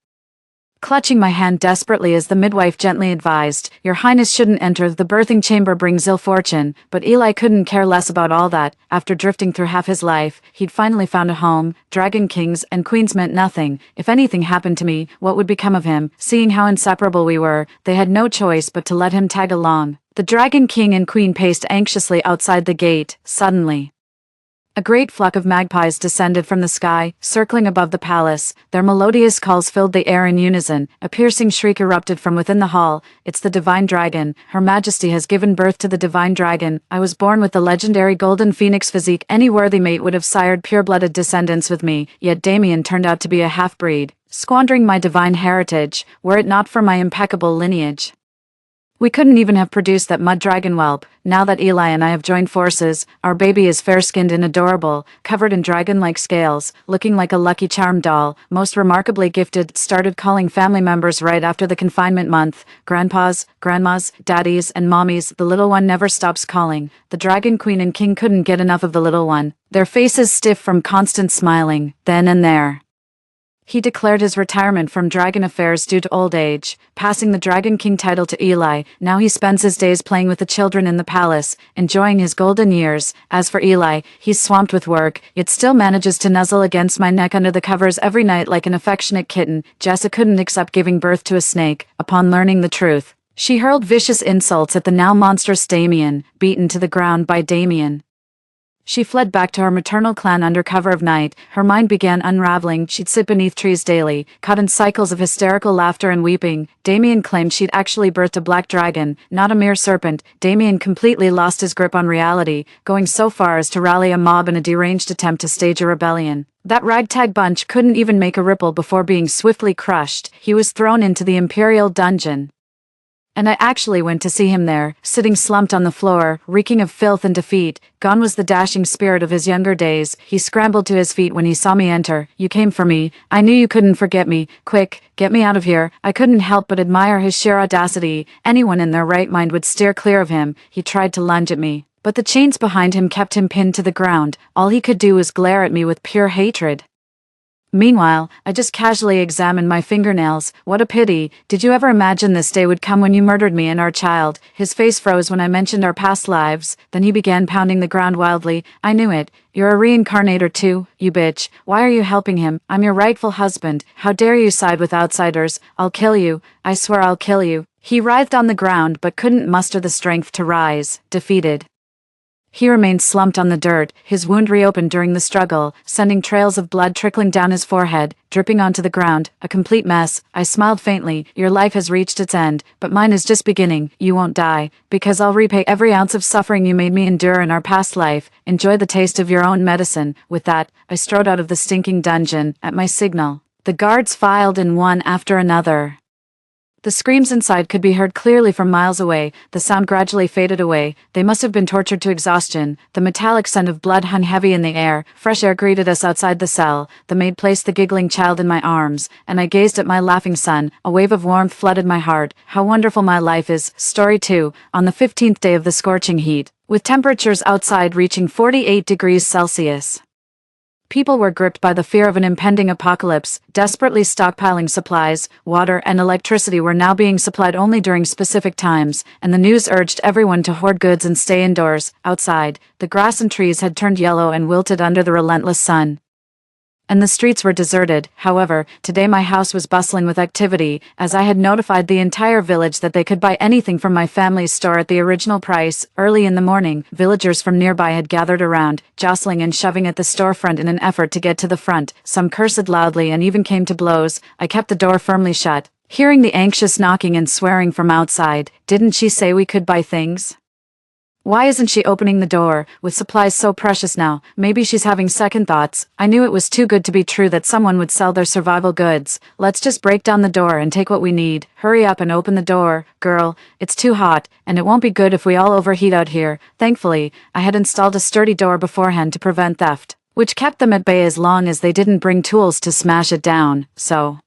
[SPEAKER 1] clutching my hand desperately as the midwife gently advised, Your Highness shouldn't enter, the birthing chamber brings ill fortune. But Eli couldn't care less about all that. After drifting through half his life, he'd finally found a home. Dragon Kings and Queens meant nothing. If anything happened to me, what would become of him? Seeing how inseparable we were, they had no choice but to let him tag along. The Dragon King and Queen paced anxiously outside the gate. Suddenly, A great flock of magpies descended from the sky, circling above the palace. Their melodious calls filled the air in unison. A piercing shriek erupted from within the hall. It's the divine dragon. Her Majesty has given birth to the divine dragon. I was born with the legendary golden phoenix physique. Any worthy mate would have sired pure-blooded descendants with me, yet Damien turned out to be a half-breed, squandering my divine heritage, were it not for my impeccable lineage. We couldn't even have produced that mud dragon whelp. Now that Eli and I have joined forces, our baby is fair-skinned and adorable, covered in dragon-like scales, looking like a Lucky Charm doll, most remarkably gifted. Started calling family members right after the confinement month. Grandpas, grandmas, daddies, and mommies. The little one never stops calling. The dragon queen and king couldn't get enough of the little one, their faces stiff from constant smiling. Then and there, he declared his retirement from dragon affairs due to old age, passing the Dragon King title to Eli. Now he spends his days playing with the children in the palace, enjoying his golden years. As for Eli, he's swamped with work, yet still manages to nuzzle against my neck under the covers every night like an affectionate kitten. Jessa couldn't accept giving birth to a snake. Upon learning the truth, she hurled vicious insults at the now monstrous Damien, beaten to the ground by Damien. She fled back to her maternal clan under cover of night. Her mind began unraveling. She'd sit beneath trees daily, caught in cycles of hysterical laughter and weeping. Damien claimed she'd actually birthed a black dragon, not a mere serpent. Damien completely lost his grip on reality, going so far as to rally a mob in a deranged attempt to stage a rebellion. That ragtag bunch couldn't even make a ripple before being swiftly crushed. He was thrown into the Imperial dungeon. And I actually went to see him there, sitting slumped on the floor, reeking of filth and defeat. Gone was the dashing spirit of his younger days. He scrambled to his feet when he saw me enter. You came for me. I knew you couldn't forget me. Quick, get me out of here. I couldn't help but admire his sheer audacity. Anyone in their right mind would steer clear of him. He tried to lunge at me, but the chains behind him kept him pinned to the ground. All he could do was glare at me with pure hatred. Meanwhile, I just casually examined my fingernails. What a pity. Did you ever imagine this day would come when you murdered me and our child? His face froze when I mentioned our past lives. Then he began pounding the ground wildly. I knew it. You're a reincarnator too, you bitch. Why are you helping him? I'm your rightful husband. How dare you side with outsiders? I'll kill you. I swear I'll kill you. He writhed on the ground but couldn't muster the strength to rise. Defeated, he remained slumped on the dirt, his wound reopened during the struggle, sending trails of blood trickling down his forehead, dripping onto the ground, a complete mess. I smiled faintly. Your life has reached its end, but mine is just beginning. You won't die, because I'll repay every ounce of suffering you made me endure in our past life. Enjoy the taste of your own medicine. With that, I strode out of the stinking dungeon. At my signal, the guards filed in one after another. The screams inside could be heard clearly from miles away. The sound gradually faded away. They must have been tortured to exhaustion. The metallic scent of blood hung heavy in the air. Fresh air greeted us outside the cell. The maid placed the giggling child in my arms, and I gazed at my laughing son. A wave of warmth flooded my heart. How wonderful my life is. Story 2. On the 15th day of the scorching heat, with temperatures outside reaching 48 degrees Celsius. People were gripped by the fear of an impending apocalypse, desperately stockpiling supplies. Water and electricity were now being supplied only during specific times, and the news urged everyone to hoard goods and stay indoors. Outside, the grass and trees had turned yellow and wilted under the relentless sun, and the streets were deserted. However, today my house was bustling with activity, as I had notified the entire village that they could buy anything from my family's store at the original price. Early in the morning, villagers from nearby had gathered around, jostling and shoving at the storefront in an effort to get to the front. Some cursed loudly and even came to blows. I kept the door firmly shut, hearing the anxious knocking and swearing from outside. Didn't she say we could buy things? Why isn't she opening the door, with supplies so precious now? Maybe she's having second thoughts. I knew it was too good to be true that someone would sell their survival goods. Let's just break down the door and take what we need. Hurry up and open the door, girl. It's too hot, and it won't be good if we all overheat out here. Thankfully, I had installed a sturdy door beforehand to prevent theft, which kept them at bay as long as they didn't bring tools to smash it down, so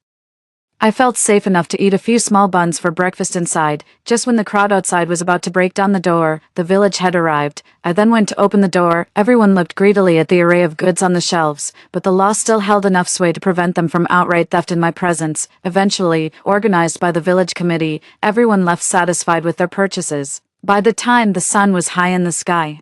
[SPEAKER 1] I felt safe enough to eat a few small buns for breakfast inside. Just when the crowd outside was about to break down the door, the village had arrived. I then went to open the door. Everyone looked greedily at the array of goods on the shelves, but the law still held enough sway to prevent them from outright theft in my presence. Eventually, organized by the village committee, everyone left satisfied with their purchases. By the time the sun was high in the sky,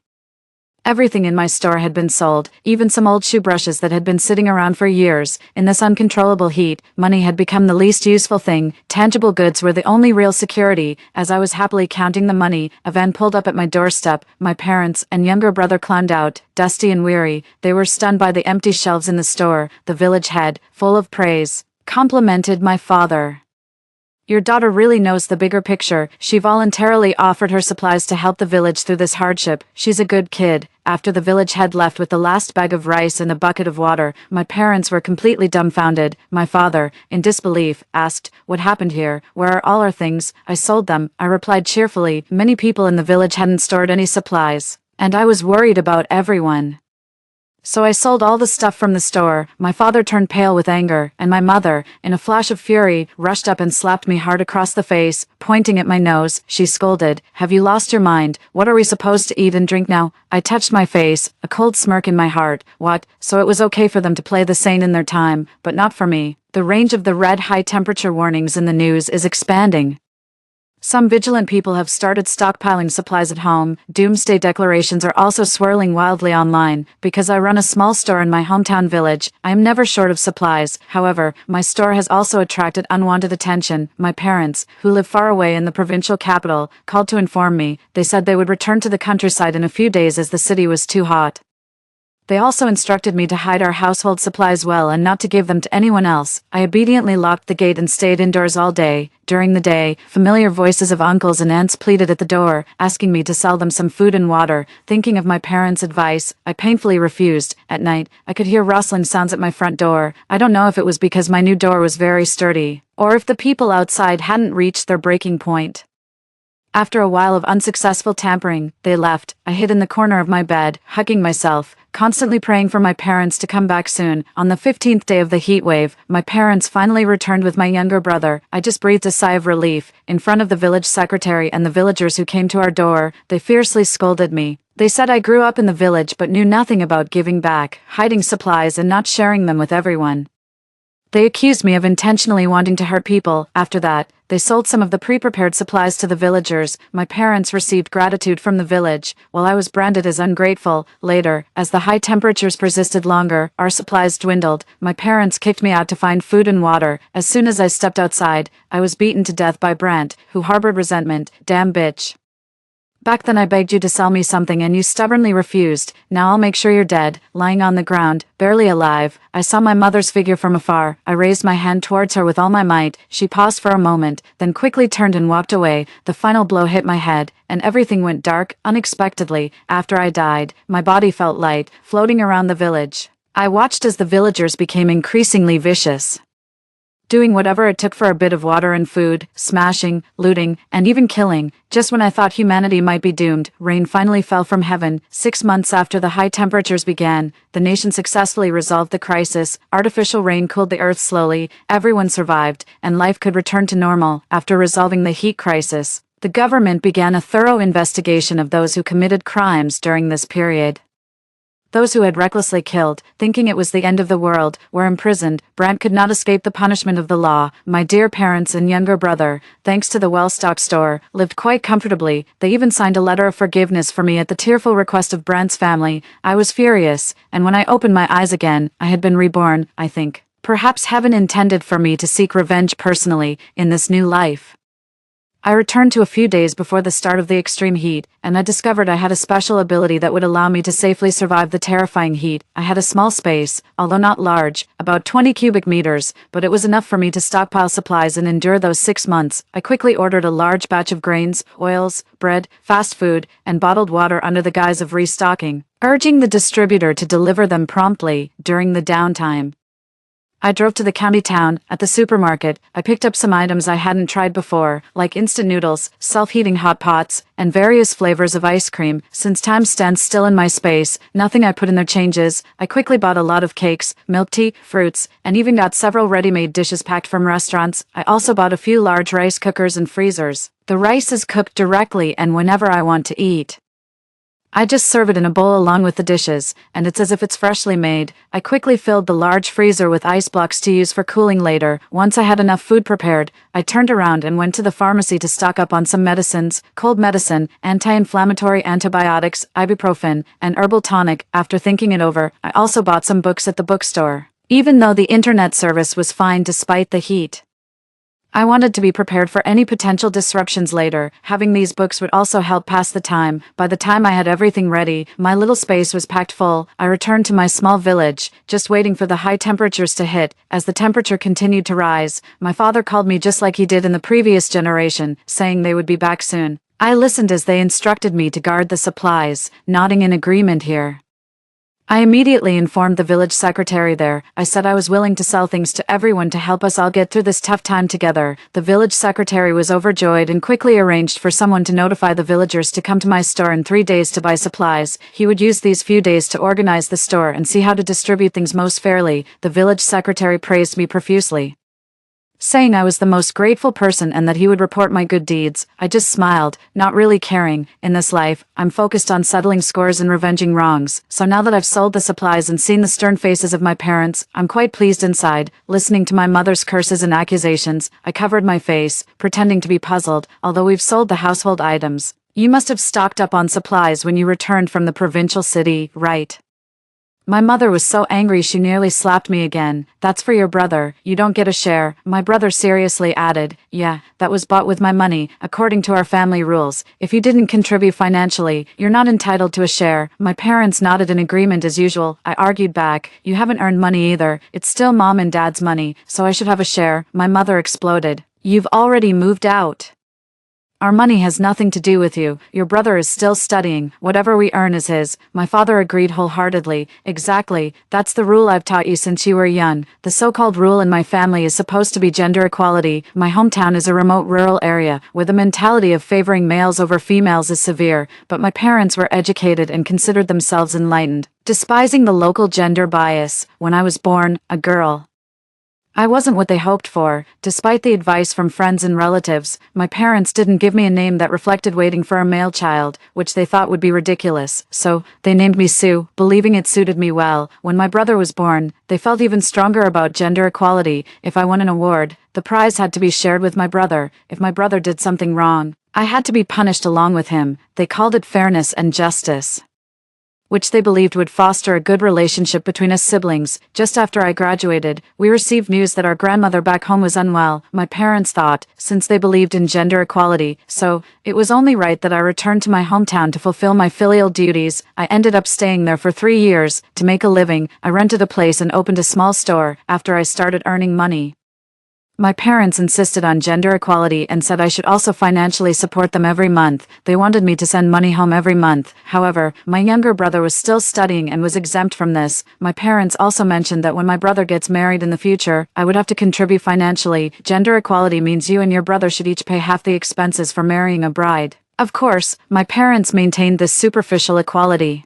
[SPEAKER 1] Everything in my store had been sold, even some old shoe brushes that had been sitting around for years. In this uncontrollable heat, money had become the least useful thing. Tangible goods were the only real security. As I was happily counting the money, a van pulled up at my doorstep. My parents and younger brother climbed out, dusty and weary. They were stunned by the empty shelves in the store. The village head, full of praise, complimented my father. "Your daughter really knows the bigger picture. She voluntarily offered her supplies to help the village through this hardship. She's a good kid." After the village head left with the last bag of rice and a bucket of water, my parents were completely dumbfounded. My father, in disbelief, asked, "What happened here? Where are all our things?" "I sold them," I replied cheerfully. Many people in the village hadn't stored any supplies, and I was worried about everyone. "So I sold all the stuff from the store." My father turned pale with anger, and my mother, in a flash of fury, rushed up and slapped me hard across the face, pointing at my nose. She scolded, "Have you lost your mind? What are we supposed to eat and drink now?" I touched my face, a cold smirk in my heart. What? So it was okay for them to play the saint in their time, but not for me. The range of the red high temperature warnings in the news is expanding. Some vigilant people have started stockpiling supplies at home. Doomsday declarations are also swirling wildly online. Because I run a small store in my hometown village, I am never short of supplies. However, my store has also attracted unwanted attention. My parents, who live far away in the provincial capital, called to inform me. They said they would return to the countryside in a few days as the city was too hot. They also instructed me to hide our household supplies well and not to give them to anyone else. I obediently locked the gate and stayed indoors all day. During the day, familiar voices of uncles and aunts pleaded at the door, asking me to sell them some food and water. Thinking of my parents' advice, I painfully refused. At night, I could hear rustling sounds at my front door. I don't know if it was because my new door was very sturdy, or if the people outside hadn't reached their breaking point. After a while of unsuccessful tampering, they left. I hid in the corner of my bed, hugging myself, constantly praying for my parents to come back soon. On the 15th day of the heat wave, my parents finally returned with my younger brother. I just breathed a sigh of relief. In front of the village secretary and the villagers who came to our door, they fiercely scolded me. They said I grew up in the village but knew nothing about giving back, hiding supplies and not sharing them with everyone. They accused me of intentionally wanting to hurt people. After that, they sold some of the pre-prepared supplies to the villagers. My parents received gratitude from the village, while I was branded as ungrateful. Later, as the high temperatures persisted longer, our supplies dwindled. My parents kicked me out to find food and water. As soon as I stepped outside, I was beaten to death by Brant, who harbored resentment. "Damn bitch. Back then I begged you to sell me something and you stubbornly refused. Now I'll make sure you're dead." Lying on the ground, barely alive, I saw my mother's figure from afar. I raised my hand towards her with all my might. She paused for a moment, then quickly turned and walked away. The final blow hit my head, and everything went dark, unexpectedly. After I died, my body felt light, floating around the village. I watched as the villagers became increasingly vicious, doing whatever it took for a bit of water and food, smashing, looting, and even killing. Just when I thought humanity might be doomed, rain finally fell from heaven. 6 months after the high temperatures began, the nation successfully resolved the crisis. Artificial rain cooled the earth slowly, everyone survived, and life could return to normal. After resolving the heat crisis, the government began a thorough investigation of those who committed crimes during this period. Those who had recklessly killed, thinking it was the end of the world, were imprisoned. Brant could not escape the punishment of the law. My dear parents and younger brother, thanks to the well-stocked store, lived quite comfortably. They even signed a letter of forgiveness for me at the tearful request of Brant's family. I was furious, and when I opened my eyes again, I had been reborn, I think. Perhaps heaven intended for me to seek revenge personally, in this new life. I returned to a few days before the start of the extreme heat, and I discovered I had a special ability that would allow me to safely survive the terrifying heat. I had a small space, although not large, about 20 cubic meters, but it was enough for me to stockpile supplies and endure those 6 months. I quickly ordered a large batch of grains, oils, bread, fast food, and bottled water under the guise of restocking, urging the distributor to deliver them promptly during the downtime. I drove to the county town. At the supermarket, I picked up some items I hadn't tried before, like instant noodles, self-heating hot pots, and various flavors of ice cream. Since time stands still in my space, nothing I put in their changes. I quickly bought a lot of cakes, milk tea, fruits, and even got several ready-made dishes packed from restaurants. I also bought a few large rice cookers and freezers. The rice is cooked directly and whenever I want to eat. I just serve it in a bowl along with the dishes, and it's as if it's freshly made. I quickly filled the large freezer with ice blocks to use for cooling later. Once I had enough food prepared, I turned around and went to the pharmacy to stock up on some medicines: cold medicine, anti-inflammatory antibiotics, ibuprofen, and herbal tonic. After thinking it over, I also bought some books at the bookstore. Even though the internet service was fine despite the heat, I wanted to be prepared for any potential disruptions later. Having these books would also help pass the time. By the time I had everything ready, my little space was packed full. I returned to my small village, just waiting for the high temperatures to hit. As the temperature continued to rise, my father called me just like he did in the previous generation, saying they would be back soon. I listened as they instructed me to guard the supplies, nodding in agreement here. I immediately informed the village secretary there. I said I was willing to sell things to everyone to help us all get through this tough time together. The village secretary was overjoyed and quickly arranged for someone to notify the villagers to come to my store in 3 days to buy supplies. He would use these few days to organize the store and see how to distribute things most fairly. The village secretary praised me profusely, saying I was the most grateful person and that he would report my good deeds. I just smiled, not really caring. In this life, I'm focused on settling scores and revenging wrongs. So now that I've sold the supplies and seen the stern faces of my parents, I'm quite pleased inside. Listening to my mother's curses and accusations, I covered my face, pretending to be puzzled. Although we've sold the household items, you must have stocked up on supplies when you returned from the provincial city, right? My mother was so angry she nearly slapped me again. That's for your brother, you don't get a share. My brother seriously added, yeah, that was bought with my money, according to our family rules. If you didn't contribute financially, you're not entitled to a share. My parents nodded in agreement as usual. I argued back, you haven't earned money either. It's still mom and dad's money, so I should have a share. My mother exploded. You've already moved out. Our money has nothing to do with you. Your brother is still studying. Whatever we earn is his. My father agreed wholeheartedly. Exactly. That's the rule I've taught you since you were young. The so-called rule in my family is supposed to be gender equality. My hometown is a remote rural area, where the mentality of favoring males over females is severe, but my parents were educated and considered themselves enlightened, despising the local gender bias. When I was born, a girl, I wasn't what they hoped for. Despite the advice from friends and relatives, my parents didn't give me a name that reflected waiting for a male child, which they thought would be ridiculous. So, they named me Sue, believing it suited me well. When my brother was born, they felt even stronger about gender equality. If I won an award, the prize had to be shared with my brother. If my brother did something wrong, I had to be punished along with him. They called it fairness and justice, which they believed would foster a good relationship between us siblings. Just after I graduated, we received news that our grandmother back home was unwell. My parents thought, since they believed in gender equality, so it was only right that I returned to my hometown to fulfill my filial duties. I ended up staying there for 3 years. To make a living, I rented a place and opened a small store. After I started earning money, my parents insisted on gender equality and said I should also financially support them every month. They wanted me to send money home every month. However, my younger brother was still studying and was exempt from this. My parents also mentioned that when my brother gets married in the future, I would have to contribute financially. Gender equality means you and your brother should each pay half the expenses for marrying a bride. Of course, my parents maintained this superficial equality.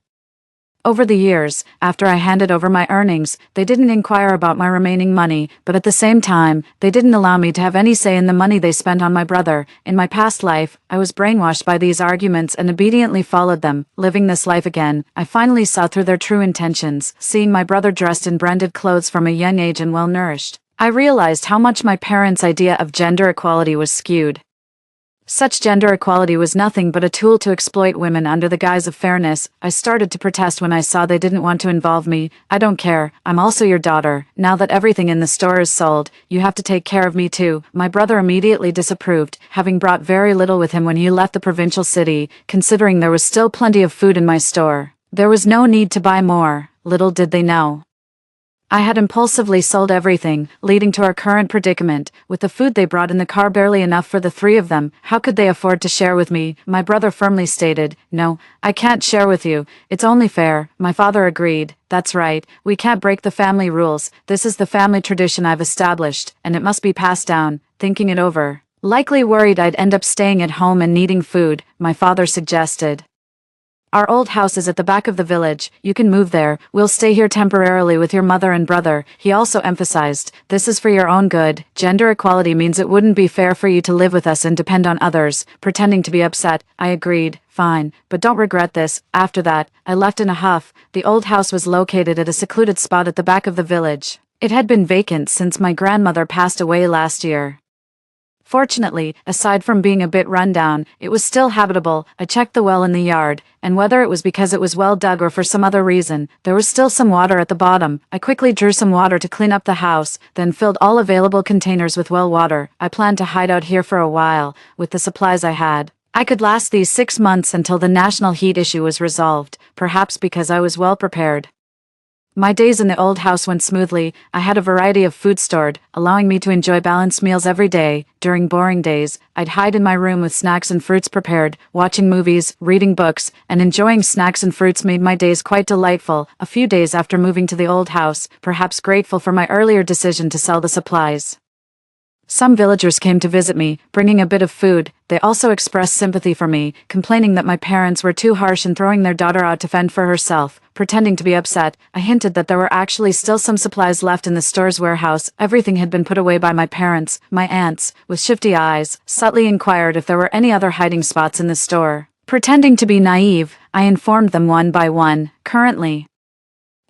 [SPEAKER 1] Over the years, after I handed over my earnings, they didn't inquire about my remaining money, but at the same time, they didn't allow me to have any say in the money they spent on my brother. In my past life, I was brainwashed by these arguments and obediently followed them. Living this life again, I finally saw through their true intentions. Seeing my brother dressed in branded clothes from a young age and well-nourished, I realized how much my parents' idea of gender equality was skewed. Such gender equality was nothing but a tool to exploit women under the guise of fairness. I started to protest when I saw they didn't want to involve me. I don't care, I'm also your daughter. Now that everything in the store is sold, you have to take care of me too. My brother immediately disapproved, having brought very little with him when he left the provincial city, considering there was still plenty of food in my store. There was no need to buy more. Little did they know, I had impulsively sold everything, leading to our current predicament. With the food they brought in the car barely enough for the 3 of them, how could they afford to share with me? My brother firmly stated, no, I can't share with you. It's only fair. My father agreed. That's right, we can't break the family rules. This is the family tradition I've established, and it must be passed down. Thinking it over, likely worried I'd end up staying at home and needing food, my father suggested, our old house is at the back of the village. You can move there. We'll stay here temporarily with your mother and brother. He also emphasized, this is for your own good. Gender equality means it wouldn't be fair for you to live with us and depend on others. Pretending to be upset, I agreed. fine, but don't regret this. After that, I left in a huff. The old house was located at a secluded spot at the back of the village. It had been vacant since my grandmother passed away last year. Fortunately, aside from being a bit rundown, it was still habitable. I checked the well in the yard, and whether it was because it was well dug or for some other reason, there was still some water at the bottom. I quickly drew some water to clean up the house, then filled all available containers with well water. I planned to hide out here for a while, with the supplies I had. I could last these 6 months until the national heat issue was resolved, perhaps because I was well prepared. My days in the old house went smoothly. I had a variety of food stored, allowing me to enjoy balanced meals every day. During boring days, I'd hide in my room with snacks and fruits prepared. Watching movies, reading books, and enjoying snacks and fruits made my days quite delightful. A few days after moving to the old house, perhaps grateful for my earlier decision to sell the supplies, some villagers came to visit me, bringing a bit of food. They also expressed sympathy for me, complaining that my parents were too harsh in throwing their daughter out to fend for herself. Pretending to be upset, I hinted that there were actually still some supplies left in the store's warehouse. Everything had been put away by my parents. My aunts, with shifty eyes, subtly inquired if there were any other hiding spots in the store. Pretending to be naive, I informed them one by one. Currently,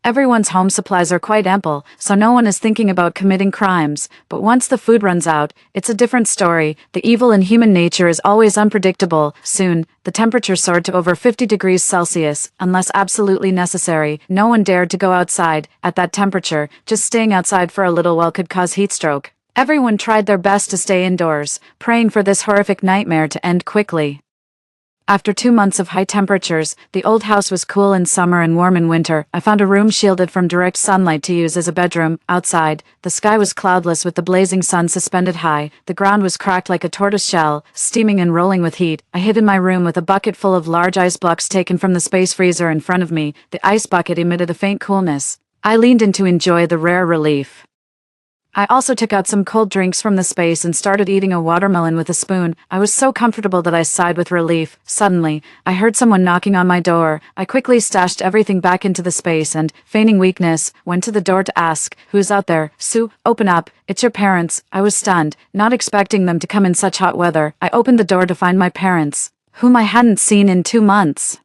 [SPEAKER 1] everyone's home supplies are quite ample, so no one is thinking about committing crimes. But once the food runs out, it's a different story. The evil in human nature is always unpredictable. Soon, the temperature soared to over 50 degrees Celsius. Unless absolutely necessary, no one dared to go outside. At that temperature, just staying outside for a little while could cause heat stroke. Everyone tried their best to stay indoors, praying for this horrific nightmare to end quickly. After 2 months of high temperatures, the old house was cool in summer and warm in winter. I found a room shielded from direct sunlight to use as a bedroom. Outside, the sky was cloudless with the blazing sun suspended high. The ground was cracked like a tortoise shell, steaming and rolling with heat. I hid in my room with a bucket full of large ice blocks taken from the space freezer in front of me. The ice bucket emitted a faint coolness. I leaned in to enjoy the rare relief. I also took out some cold drinks from the space and started eating a watermelon with a spoon. I was so comfortable that I sighed with relief. Suddenly, I heard someone knocking on my door. I quickly stashed everything back into the space and, feigning weakness, went to the door to ask, "Who's out there?" "Sue, open up. It's your parents." I was stunned, not expecting them to come in such hot weather. I opened the door to find my parents, whom I hadn't seen in 2 months.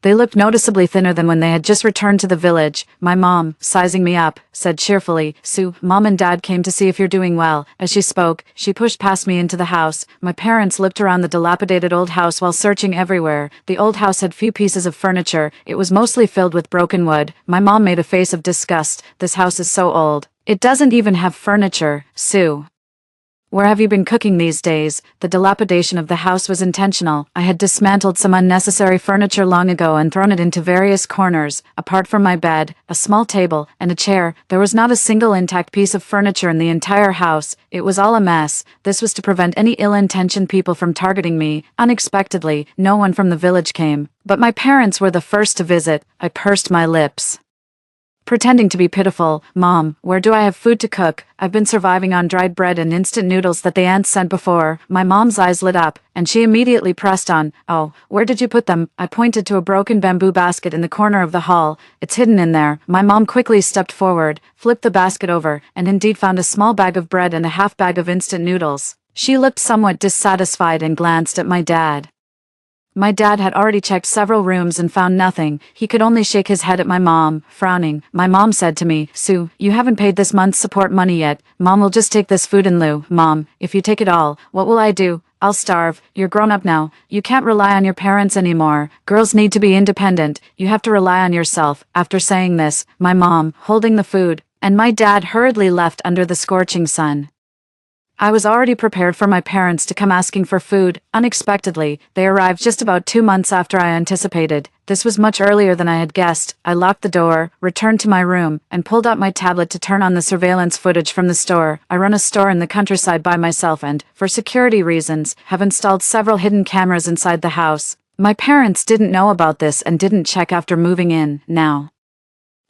[SPEAKER 1] They looked noticeably thinner than when they had just returned to the village. My mom, sizing me up, said cheerfully, "Sue, Mom and Dad came to see if you're doing well." As she spoke, she pushed past me into the house. My parents looked around the dilapidated old house while searching everywhere. The old house had few pieces of furniture. It was mostly filled with broken wood. My mom made a face of disgust. "This house is so old. It doesn't even have furniture, Sue. Where have you been cooking these days?" The dilapidation of the house was intentional. I had dismantled some unnecessary furniture long ago and thrown it into various corners. Apart from my bed, a small table, and a chair, there was not a single intact piece of furniture in the entire house. It was all a mess. This was to prevent any ill-intentioned people from targeting me. Unexpectedly, no one from the village came. But my parents were the first to visit. I pursed my lips, pretending to be pitiful. "Mom, where do I have food to cook? I've been surviving on dried bread and instant noodles that the aunts sent before." My mom's eyes lit up, and she immediately pressed on. "Oh, where did you put them?" I pointed to a broken bamboo basket in the corner of the hall. "It's hidden in there." My mom quickly stepped forward, flipped the basket over, and indeed found a small bag of bread and a half bag of instant noodles. She looked somewhat dissatisfied and glanced at my dad. My dad had already checked several rooms and found nothing. He could only shake his head at my mom, frowning. My mom said to me, "Sue, you haven't paid this month's support money yet. Mom will just take this food in lieu." "Mom, if you take it all, what will I do? I'll starve. You're grown up now. You can't rely on your parents anymore. Girls need to be independent. You have to rely on yourself." After saying this, my mom, holding the food, and my dad hurriedly left under the scorching sun. I was already prepared for my parents to come asking for food. Unexpectedly, they arrived just about 2 months after I anticipated. This was much earlier than I had guessed. I locked the door, returned to my room, and pulled out my tablet to turn on the surveillance footage from the store. I run a store in the countryside by myself and, for security reasons, have installed several hidden cameras inside the house. My parents didn't know about this and didn't check after moving in. Now,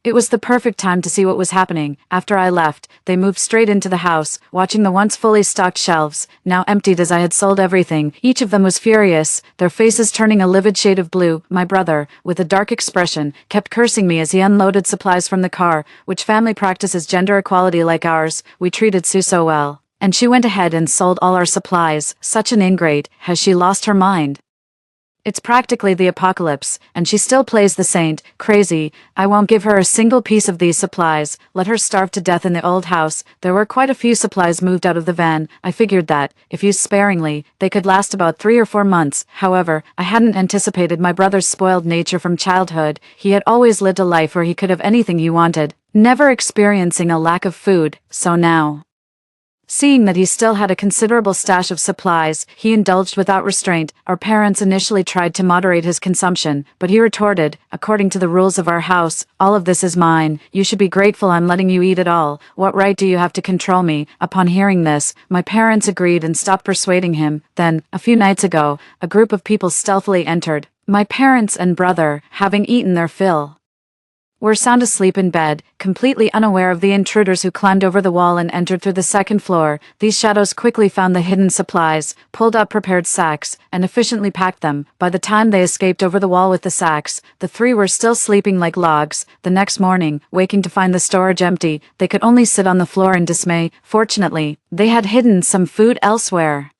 [SPEAKER 1] it was the perfect time to see what was happening. After I left, they moved straight into the house, watching the once fully stocked shelves, now emptied as I had sold everything. Each of them was furious, their faces turning a livid shade of blue. My brother, with a dark expression, kept cursing me as he unloaded supplies from the car. Which family practices gender equality like ours? We treated Sue so well, and she went ahead and sold all our supplies. Such an ingrate. Has she lost her mind? It's practically the apocalypse, and she still plays the saint. Crazy. I won't give her a single piece of these supplies. Let her starve to death in the old house. There were quite a few supplies moved out of the van. I figured that, if used sparingly, they could last about 3 or 4 months. However, I hadn't anticipated my brother's spoiled nature from childhood. He had always lived a life where he could have anything he wanted, never experiencing a lack of food. So now, seeing that he still had a considerable stash of supplies, he indulged without restraint. Our parents initially tried to moderate his consumption, but he retorted, "According to the rules of our house, all of this is mine. You should be grateful I'm letting you eat it all. What right do you have to control me?" Upon hearing this, my parents agreed and stopped persuading him. Then, a few nights ago, a group of people stealthily entered. My parents and brother, having eaten their fill, were sound asleep in bed, completely unaware of the intruders who climbed over the wall and entered through the second floor. These shadows quickly found the hidden supplies, pulled out prepared sacks, and efficiently packed them. By the time they escaped over the wall with the sacks, the 3 were still sleeping like logs. The next morning, waking to find the storage empty, they could only sit on the floor in dismay. Fortunately, they had hidden some food elsewhere,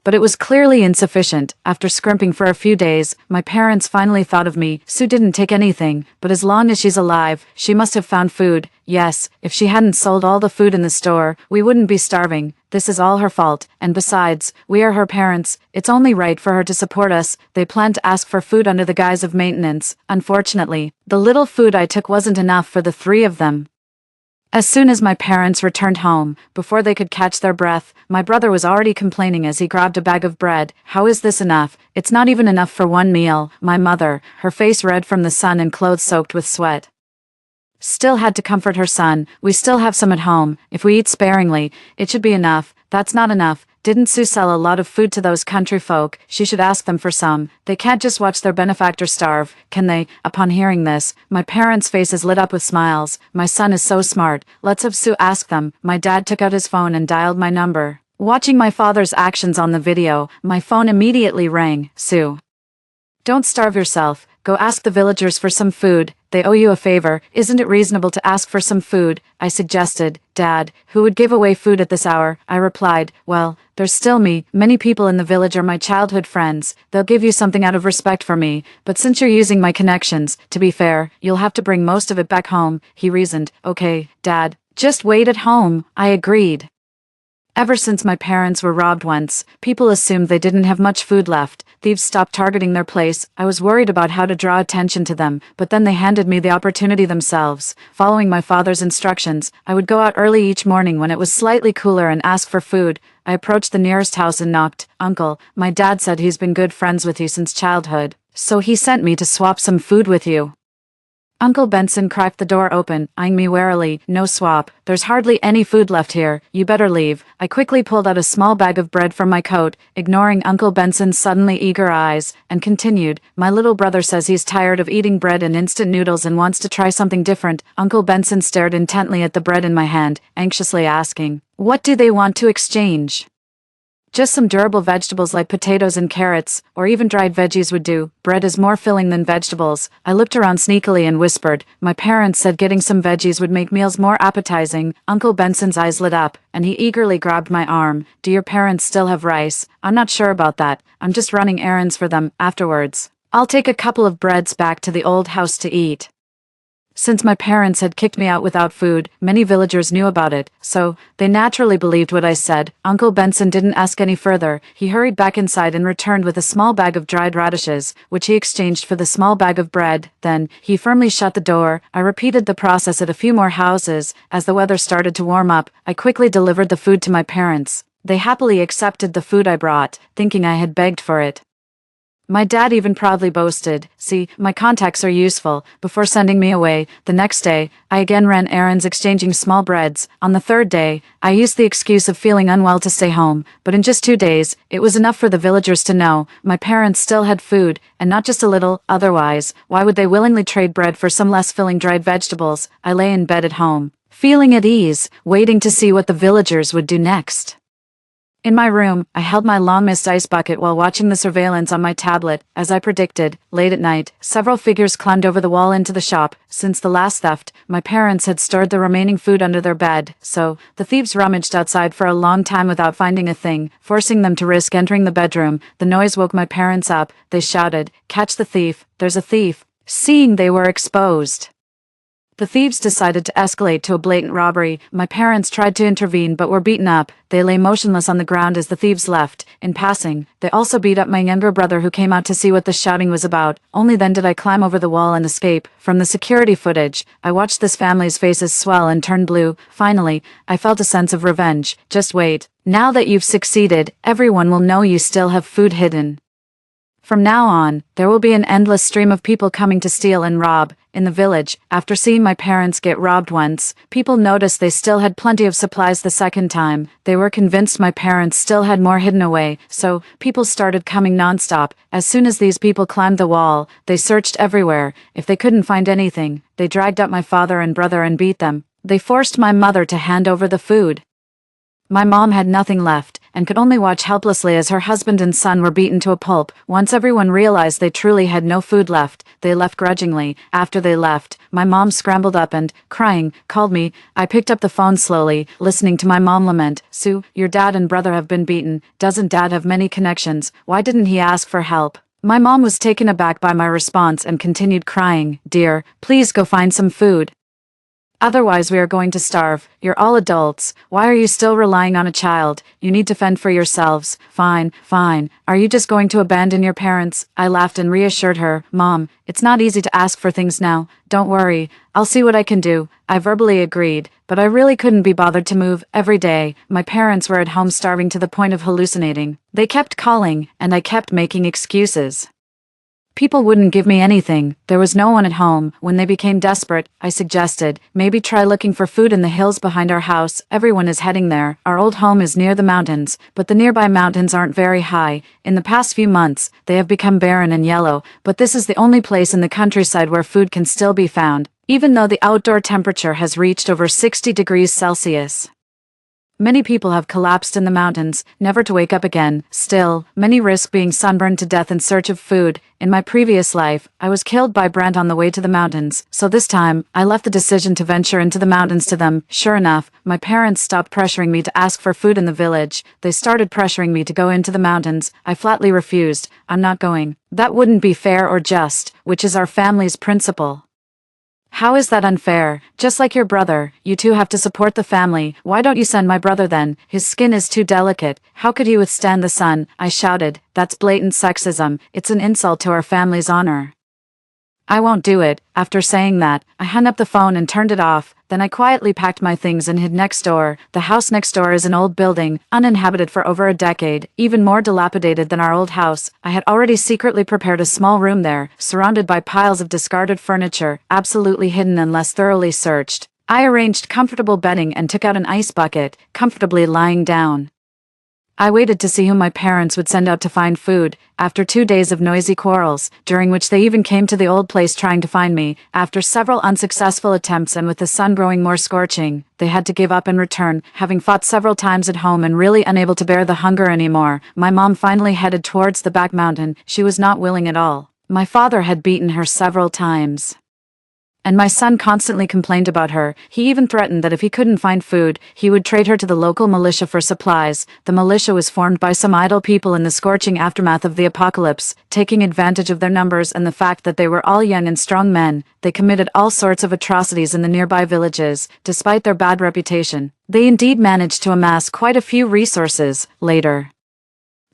[SPEAKER 1] but it was clearly insufficient. After scrimping for a few days, my parents finally thought of me. "Sue didn't take anything, but as long as she's alive, she must have found food." Yes, if she hadn't sold all the food in the store, we wouldn't be starving. This is all her fault, and besides, we are her parents. It's only right for her to support us. They planned to ask for food under the guise of maintenance. Unfortunately, the little food I took wasn't enough for the 3 of them. As soon as my parents returned home, before they could catch their breath, my brother was already complaining as he grabbed a bag of bread. "How is this enough? It's not even enough for one meal." My mother, her face red from the sun and clothes soaked with sweat, still had to comfort her son. "We still have some at home. If we eat sparingly, it should be enough." "That's not enough. Didn't Sue sell a lot of food to those country folk? She should ask them for some. They can't just watch their benefactor starve, can they?" Upon hearing this, my parents' faces lit up with smiles. "My son is so smart. Let's have Sue ask them." My dad took out his phone and dialed my number. Watching my father's actions on the video, my phone immediately rang. "Sue, don't starve yourself. Go ask the villagers for some food. They owe you a favor. Isn't it reasonable to ask for some food?" I suggested. "Dad, who would give away food at this hour?" I replied. "Well, there's still me. Many people in the village are my childhood friends. They'll give you something out of respect for me. But since you're using my connections, to be fair, you'll have to bring most of it back home." He reasoned. "Okay, Dad, just wait at home." I agreed. Ever since my parents were robbed once, people assumed they didn't have much food left. Thieves stopped targeting their place. I was worried about how to draw attention to them, but then they handed me the opportunity themselves. Following my father's instructions, I would go out early each morning when it was slightly cooler and ask for food. I approached the nearest house and knocked. "Uncle, my dad said he's been good friends with you since childhood, so he sent me to swap some food with you." Uncle Benson cracked the door open, eyeing me warily. "No swap. There's hardly any food left here. You better leave." I quickly pulled out a small bag of bread from my coat, ignoring Uncle Benson's suddenly eager eyes, and continued. "My little brother says he's tired of eating bread and instant noodles and wants to try something different." Uncle Benson stared intently at the bread in my hand, anxiously asking, "What do they want to exchange?" "Just some durable vegetables like potatoes and carrots, or even dried veggies would do. Bread is more filling than vegetables." I looked around sneakily and whispered. My parents said getting some veggies would make meals more appetizing. Uncle Benson's eyes lit up, and he eagerly grabbed my arm. "Do your parents still have rice?" "I'm not sure about that. I'm just running errands for them. Afterwards, I'll take a couple of breads back to the old house to eat." Since my parents had kicked me out without food, many villagers knew about it, so they naturally believed what I said. Uncle Benson didn't ask any further. He hurried back inside and returned with a small bag of dried radishes, which he exchanged for the small bag of bread. Then, he firmly shut the door. I repeated the process at a few more houses. As the weather started to warm up, I quickly delivered the food to my parents. They happily accepted the food I brought, thinking I had begged for it. My dad even proudly boasted, "See, my contacts are useful," before sending me away. The next day, I again ran errands exchanging small breads. On the third day, I used the excuse of feeling unwell to stay home, but in just 2 days, it was enough for the villagers to know my parents still had food, and not just a little. Otherwise, why would they willingly trade bread for some less filling dried vegetables? I lay in bed at home, feeling at ease, waiting to see what the villagers would do next. In my room, I held my long-missed ice bucket while watching the surveillance on my tablet. As I predicted, late at night, several figures climbed over the wall into the shop. Since the last theft, my parents had stored the remaining food under their bed, so the thieves rummaged outside for a long time without finding a thing, forcing them to risk entering the bedroom. The noise woke my parents up. They shouted, "Catch the thief! There's a thief!" Seeing they were exposed, the thieves decided to escalate to a blatant robbery. My parents tried to intervene but were beaten up. They lay motionless on the ground as the thieves left. In passing, they also beat up my younger brother who came out to see what the shouting was about. Only then did I climb over the wall and escape. From the security footage, I watched this family's faces swell and turn blue. Finally, I felt a sense of revenge. Just wait. Now that you've succeeded, everyone will know you still have food hidden. From now on, there will be an endless stream of people coming to steal and rob. In the village, after seeing my parents get robbed once, people noticed they still had plenty of supplies the second time. They were convinced my parents still had more hidden away, so people started coming nonstop. As soon as these people climbed the wall, they searched everywhere. If they couldn't find anything, they dragged up my father and brother and beat them. They forced my mother to hand over the food. My mom had nothing left, and could only watch helplessly as her husband and son were beaten to a pulp. Once everyone realized they truly had no food left, they left grudgingly. After they left, my mom scrambled up and, crying, called me. I picked up the phone slowly, listening to my mom lament. "Sue, your dad and brother have been beaten. Doesn't dad have many connections? Why didn't he ask for help?" My mom was taken aback by my response and continued crying. "Dear, please go find some food. Otherwise we are going to starve. You're all adults. Why are you still relying on a child? You need to fend for yourselves." "Fine, fine. Are you just going to abandon your parents?" I laughed and reassured her. "Mom, it's not easy to ask for things now. Don't worry. I'll see what I can do." I verbally agreed, but I really couldn't be bothered to move. Every day, my parents were at home starving to the point of hallucinating. They kept calling, and I kept making excuses. People wouldn't give me anything. There was no one at home. When they became desperate, I suggested, maybe try looking for food in the hills behind our house. Everyone is heading there. Our old home is near the mountains, but the nearby mountains aren't very high. In the past few months, they have become barren and yellow, but this is the only place in the countryside where food can still be found, even though the outdoor temperature has reached over 60 degrees Celsius. Many people have collapsed in the mountains, never to wake up again. Still, many risk being sunburned to death in search of food. In my previous life, I was killed by Brent on the way to the mountains, so this time, I left the decision to venture into the mountains to them. Sure enough, my parents stopped pressuring me to ask for food in the village. They started pressuring me to go into the mountains. I flatly refused. "I'm not going. That wouldn't be fair or just, which is our family's principle." "How is that unfair? Just like your brother, you two have to support the family. Why don't you send my brother then? His skin is too delicate. How could he withstand the sun?" I shouted. "That's blatant sexism. It's an insult to our family's honor. I won't do it." After saying that, I hung up the phone and turned it off. Then I quietly packed my things and hid next door. The house next door is an old building, uninhabited for over a decade, even more dilapidated than our old house. I had already secretly prepared a small room there, surrounded by piles of discarded furniture, absolutely hidden unless thoroughly searched. I arranged comfortable bedding and took out an ice bucket, comfortably lying down. I waited to see whom my parents would send out to find food. After 2 days of noisy quarrels, during which they even came to the old place trying to find me, after several unsuccessful attempts and with the sun growing more scorching, they had to give up and return, having fought several times at home and really unable to bear the hunger anymore. My mom finally headed towards the back mountain. She was not willing at all. My father had beaten her several times, and my son constantly complained about her. He even threatened that if he couldn't find food, he would trade her to the local militia for supplies. The militia was formed by some idle people in the scorching aftermath of the apocalypse. Taking advantage of their numbers and the fact that they were all young and strong men, they committed all sorts of atrocities in the nearby villages. Despite their bad reputation, they indeed managed to amass quite a few resources. Later,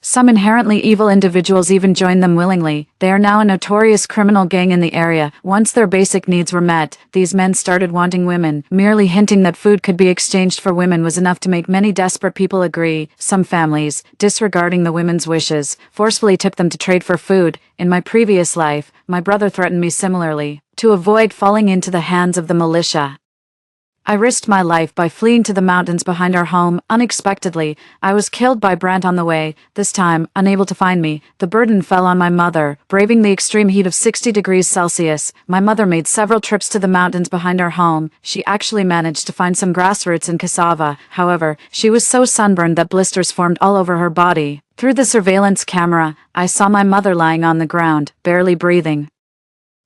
[SPEAKER 1] some inherently evil individuals even joined them willingly. They are now a notorious criminal gang in the area. Once their basic needs were met, these men started wanting women. Merely hinting that food could be exchanged for women was enough to make many desperate people agree. Some families, disregarding the women's wishes, forcefully took them to trade for food. In my previous life, my brother threatened me similarly, to avoid falling into the hands of the militia. I risked my life by fleeing to the mountains behind our home. Unexpectedly, I was killed by Brant on the way. This time, unable to find me, the burden fell on my mother. Braving the extreme heat of 60 degrees Celsius, my mother made several trips to the mountains behind our home. She actually managed to find some grass roots and cassava. However, she was so sunburned that blisters formed all over her body. Through the surveillance camera, I saw my mother lying on the ground, barely breathing.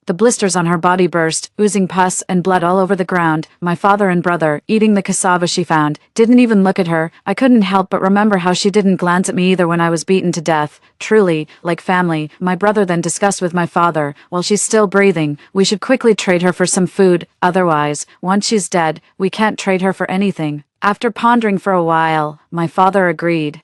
[SPEAKER 1] The blisters on her body burst, oozing pus and blood all over the ground. My father and brother, eating the cassava she found, didn't even look at her. I couldn't help but remember how she didn't glance at me either when I was beaten to death. Truly, like family. My brother then discussed with my father, while she's still breathing, we should quickly trade her for some food. Otherwise, once she's dead, we can't trade her for anything. After pondering for a while, my father agreed.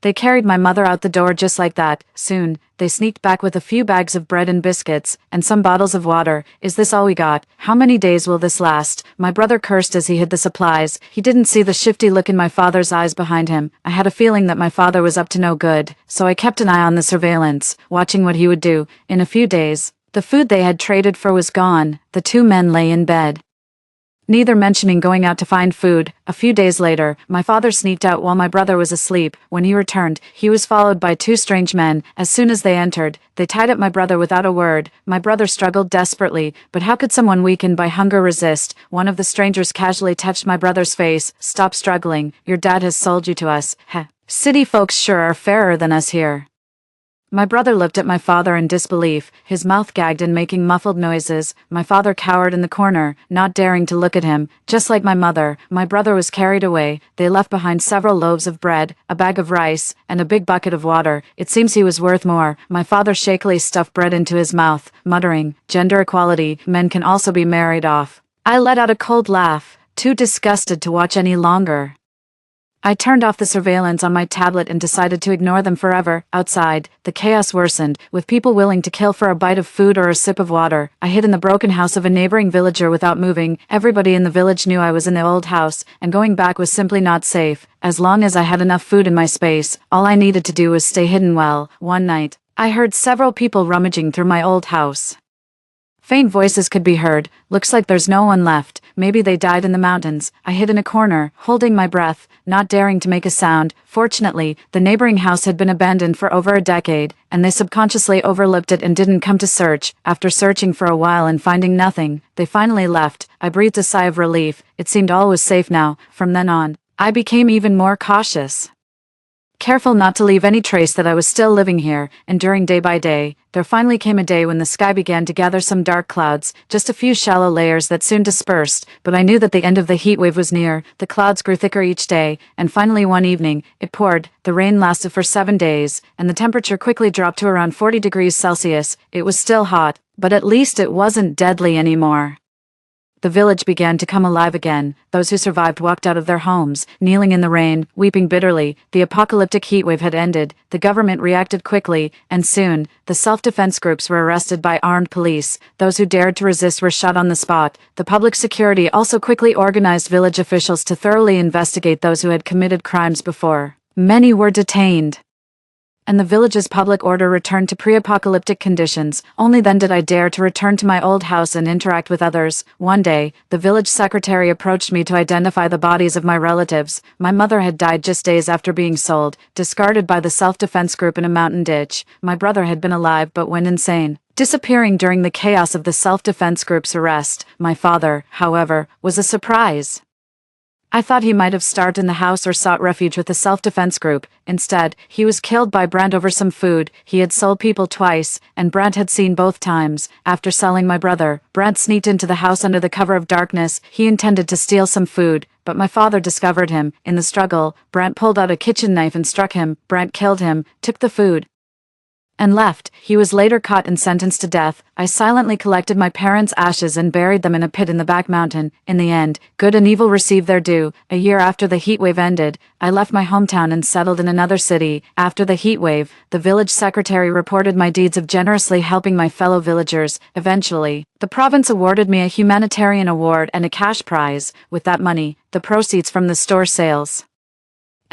[SPEAKER 1] They carried my mother out the door just like that. Soon, they sneaked back with a few bags of bread and biscuits, and some bottles of water. Is this all we got? How many days will this last? My brother cursed as he hid the supplies. He didn't see the shifty look in my father's eyes behind him. I had a feeling that my father was up to no good, so I kept an eye on the surveillance, watching what he would do. In a few days, the food they had traded for was gone. The two men lay in bed, neither mentioning going out to find food. A few days later, my father sneaked out while my brother was asleep. When he returned, he was followed by two strange men. As soon as they entered, they tied up my brother without a word. My brother struggled desperately, but how could someone weakened by hunger resist? One of the strangers casually touched my brother's face. Stop struggling. Your dad has sold you to us. Heh. City folks sure are fairer than us here. My brother looked at my father in disbelief, his mouth gagged and making muffled noises. My father cowered in the corner, not daring to look at him. Just like my mother, my brother was carried away. They left behind several loaves of bread, a bag of rice, and a big bucket of water. It seems he was worth more. My father shakily stuffed bread into his mouth, muttering, "Gender equality, men can also be married off." I let out a cold laugh, too disgusted to watch any longer. I turned off the surveillance on my tablet and decided to ignore them forever. Outside, the chaos worsened, with people willing to kill for a bite of food or a sip of water. I hid in the broken house of a neighboring villager without moving. Everybody in the village knew I was in the old house, and going back was simply not safe. As long as I had enough food in my space, all I needed to do was stay hidden well. One night, I heard several people rummaging through my old house. Faint voices could be heard. Looks like there's no one left. Maybe they died in the mountains. I hid in a corner, holding my breath, not daring to make a sound. Fortunately, the neighboring house had been abandoned for over a decade, and they subconsciously overlooked it and didn't come to search. After searching for a while and finding nothing, they finally left. I breathed a sigh of relief. It seemed all was safe now. From then on, I became even more cautious, careful not to leave any trace that I was still living here. Enduring day by day, there finally came a day when the sky began to gather some dark clouds, just a few shallow layers that soon dispersed, but I knew that the end of the heat wave was near. The clouds grew thicker each day, and finally one evening, it poured. The rain lasted for 7 days, and the temperature quickly dropped to around 40 degrees Celsius. It was still hot, but at least it wasn't deadly anymore. The village began to come alive again. Those who survived walked out of their homes, kneeling in the rain, weeping bitterly. The apocalyptic heatwave had ended. The government reacted quickly, and soon, the self-defense groups were arrested by armed police. Those who dared to resist were shot on the spot. The public security also quickly organized village officials to thoroughly investigate those who had committed crimes before. Many were detained, and the village's public order returned to pre-apocalyptic conditions. Only then did I dare to return to my old house and interact with others. One day, the village secretary approached me to identify the bodies of my relatives. My mother had died just days after being sold, discarded by the self-defense group in a mountain ditch. My brother had been alive but went insane, disappearing during the chaos of the self-defense group's arrest. My father, however, was a surprise. I thought he might have starved in the house or sought refuge with the self-defense group. Instead, he was killed by Brant over some food. He had sold people twice, and Brant had seen both times. After selling my brother, Brant sneaked into the house under the cover of darkness. He intended to steal some food, but my father discovered him. In the struggle, Brant pulled out a kitchen knife and struck him. Brant killed him, took the food, and left. He was later caught and sentenced to death. I silently collected my parents' ashes and buried them in a pit in the back mountain. In the end, good and evil received their due. A year after the heat wave ended, I left my hometown and settled in another city. After the heat wave, the village secretary reported my deeds of generously helping my fellow villagers. Eventually, the province awarded me a humanitarian award and a cash prize. With that money, the proceeds from the store sales,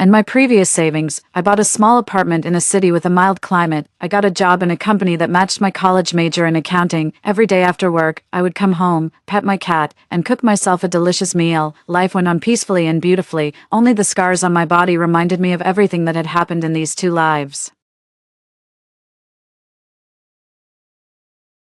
[SPEAKER 1] And my previous savings, I bought a small apartment in a city with a mild climate. I got a job in a company that matched my college major in accounting. Every day after work, I would come home, pet my cat, and cook myself a delicious meal. Life went on peacefully and beautifully. Only the scars on my body reminded me of everything that had happened in these two lives.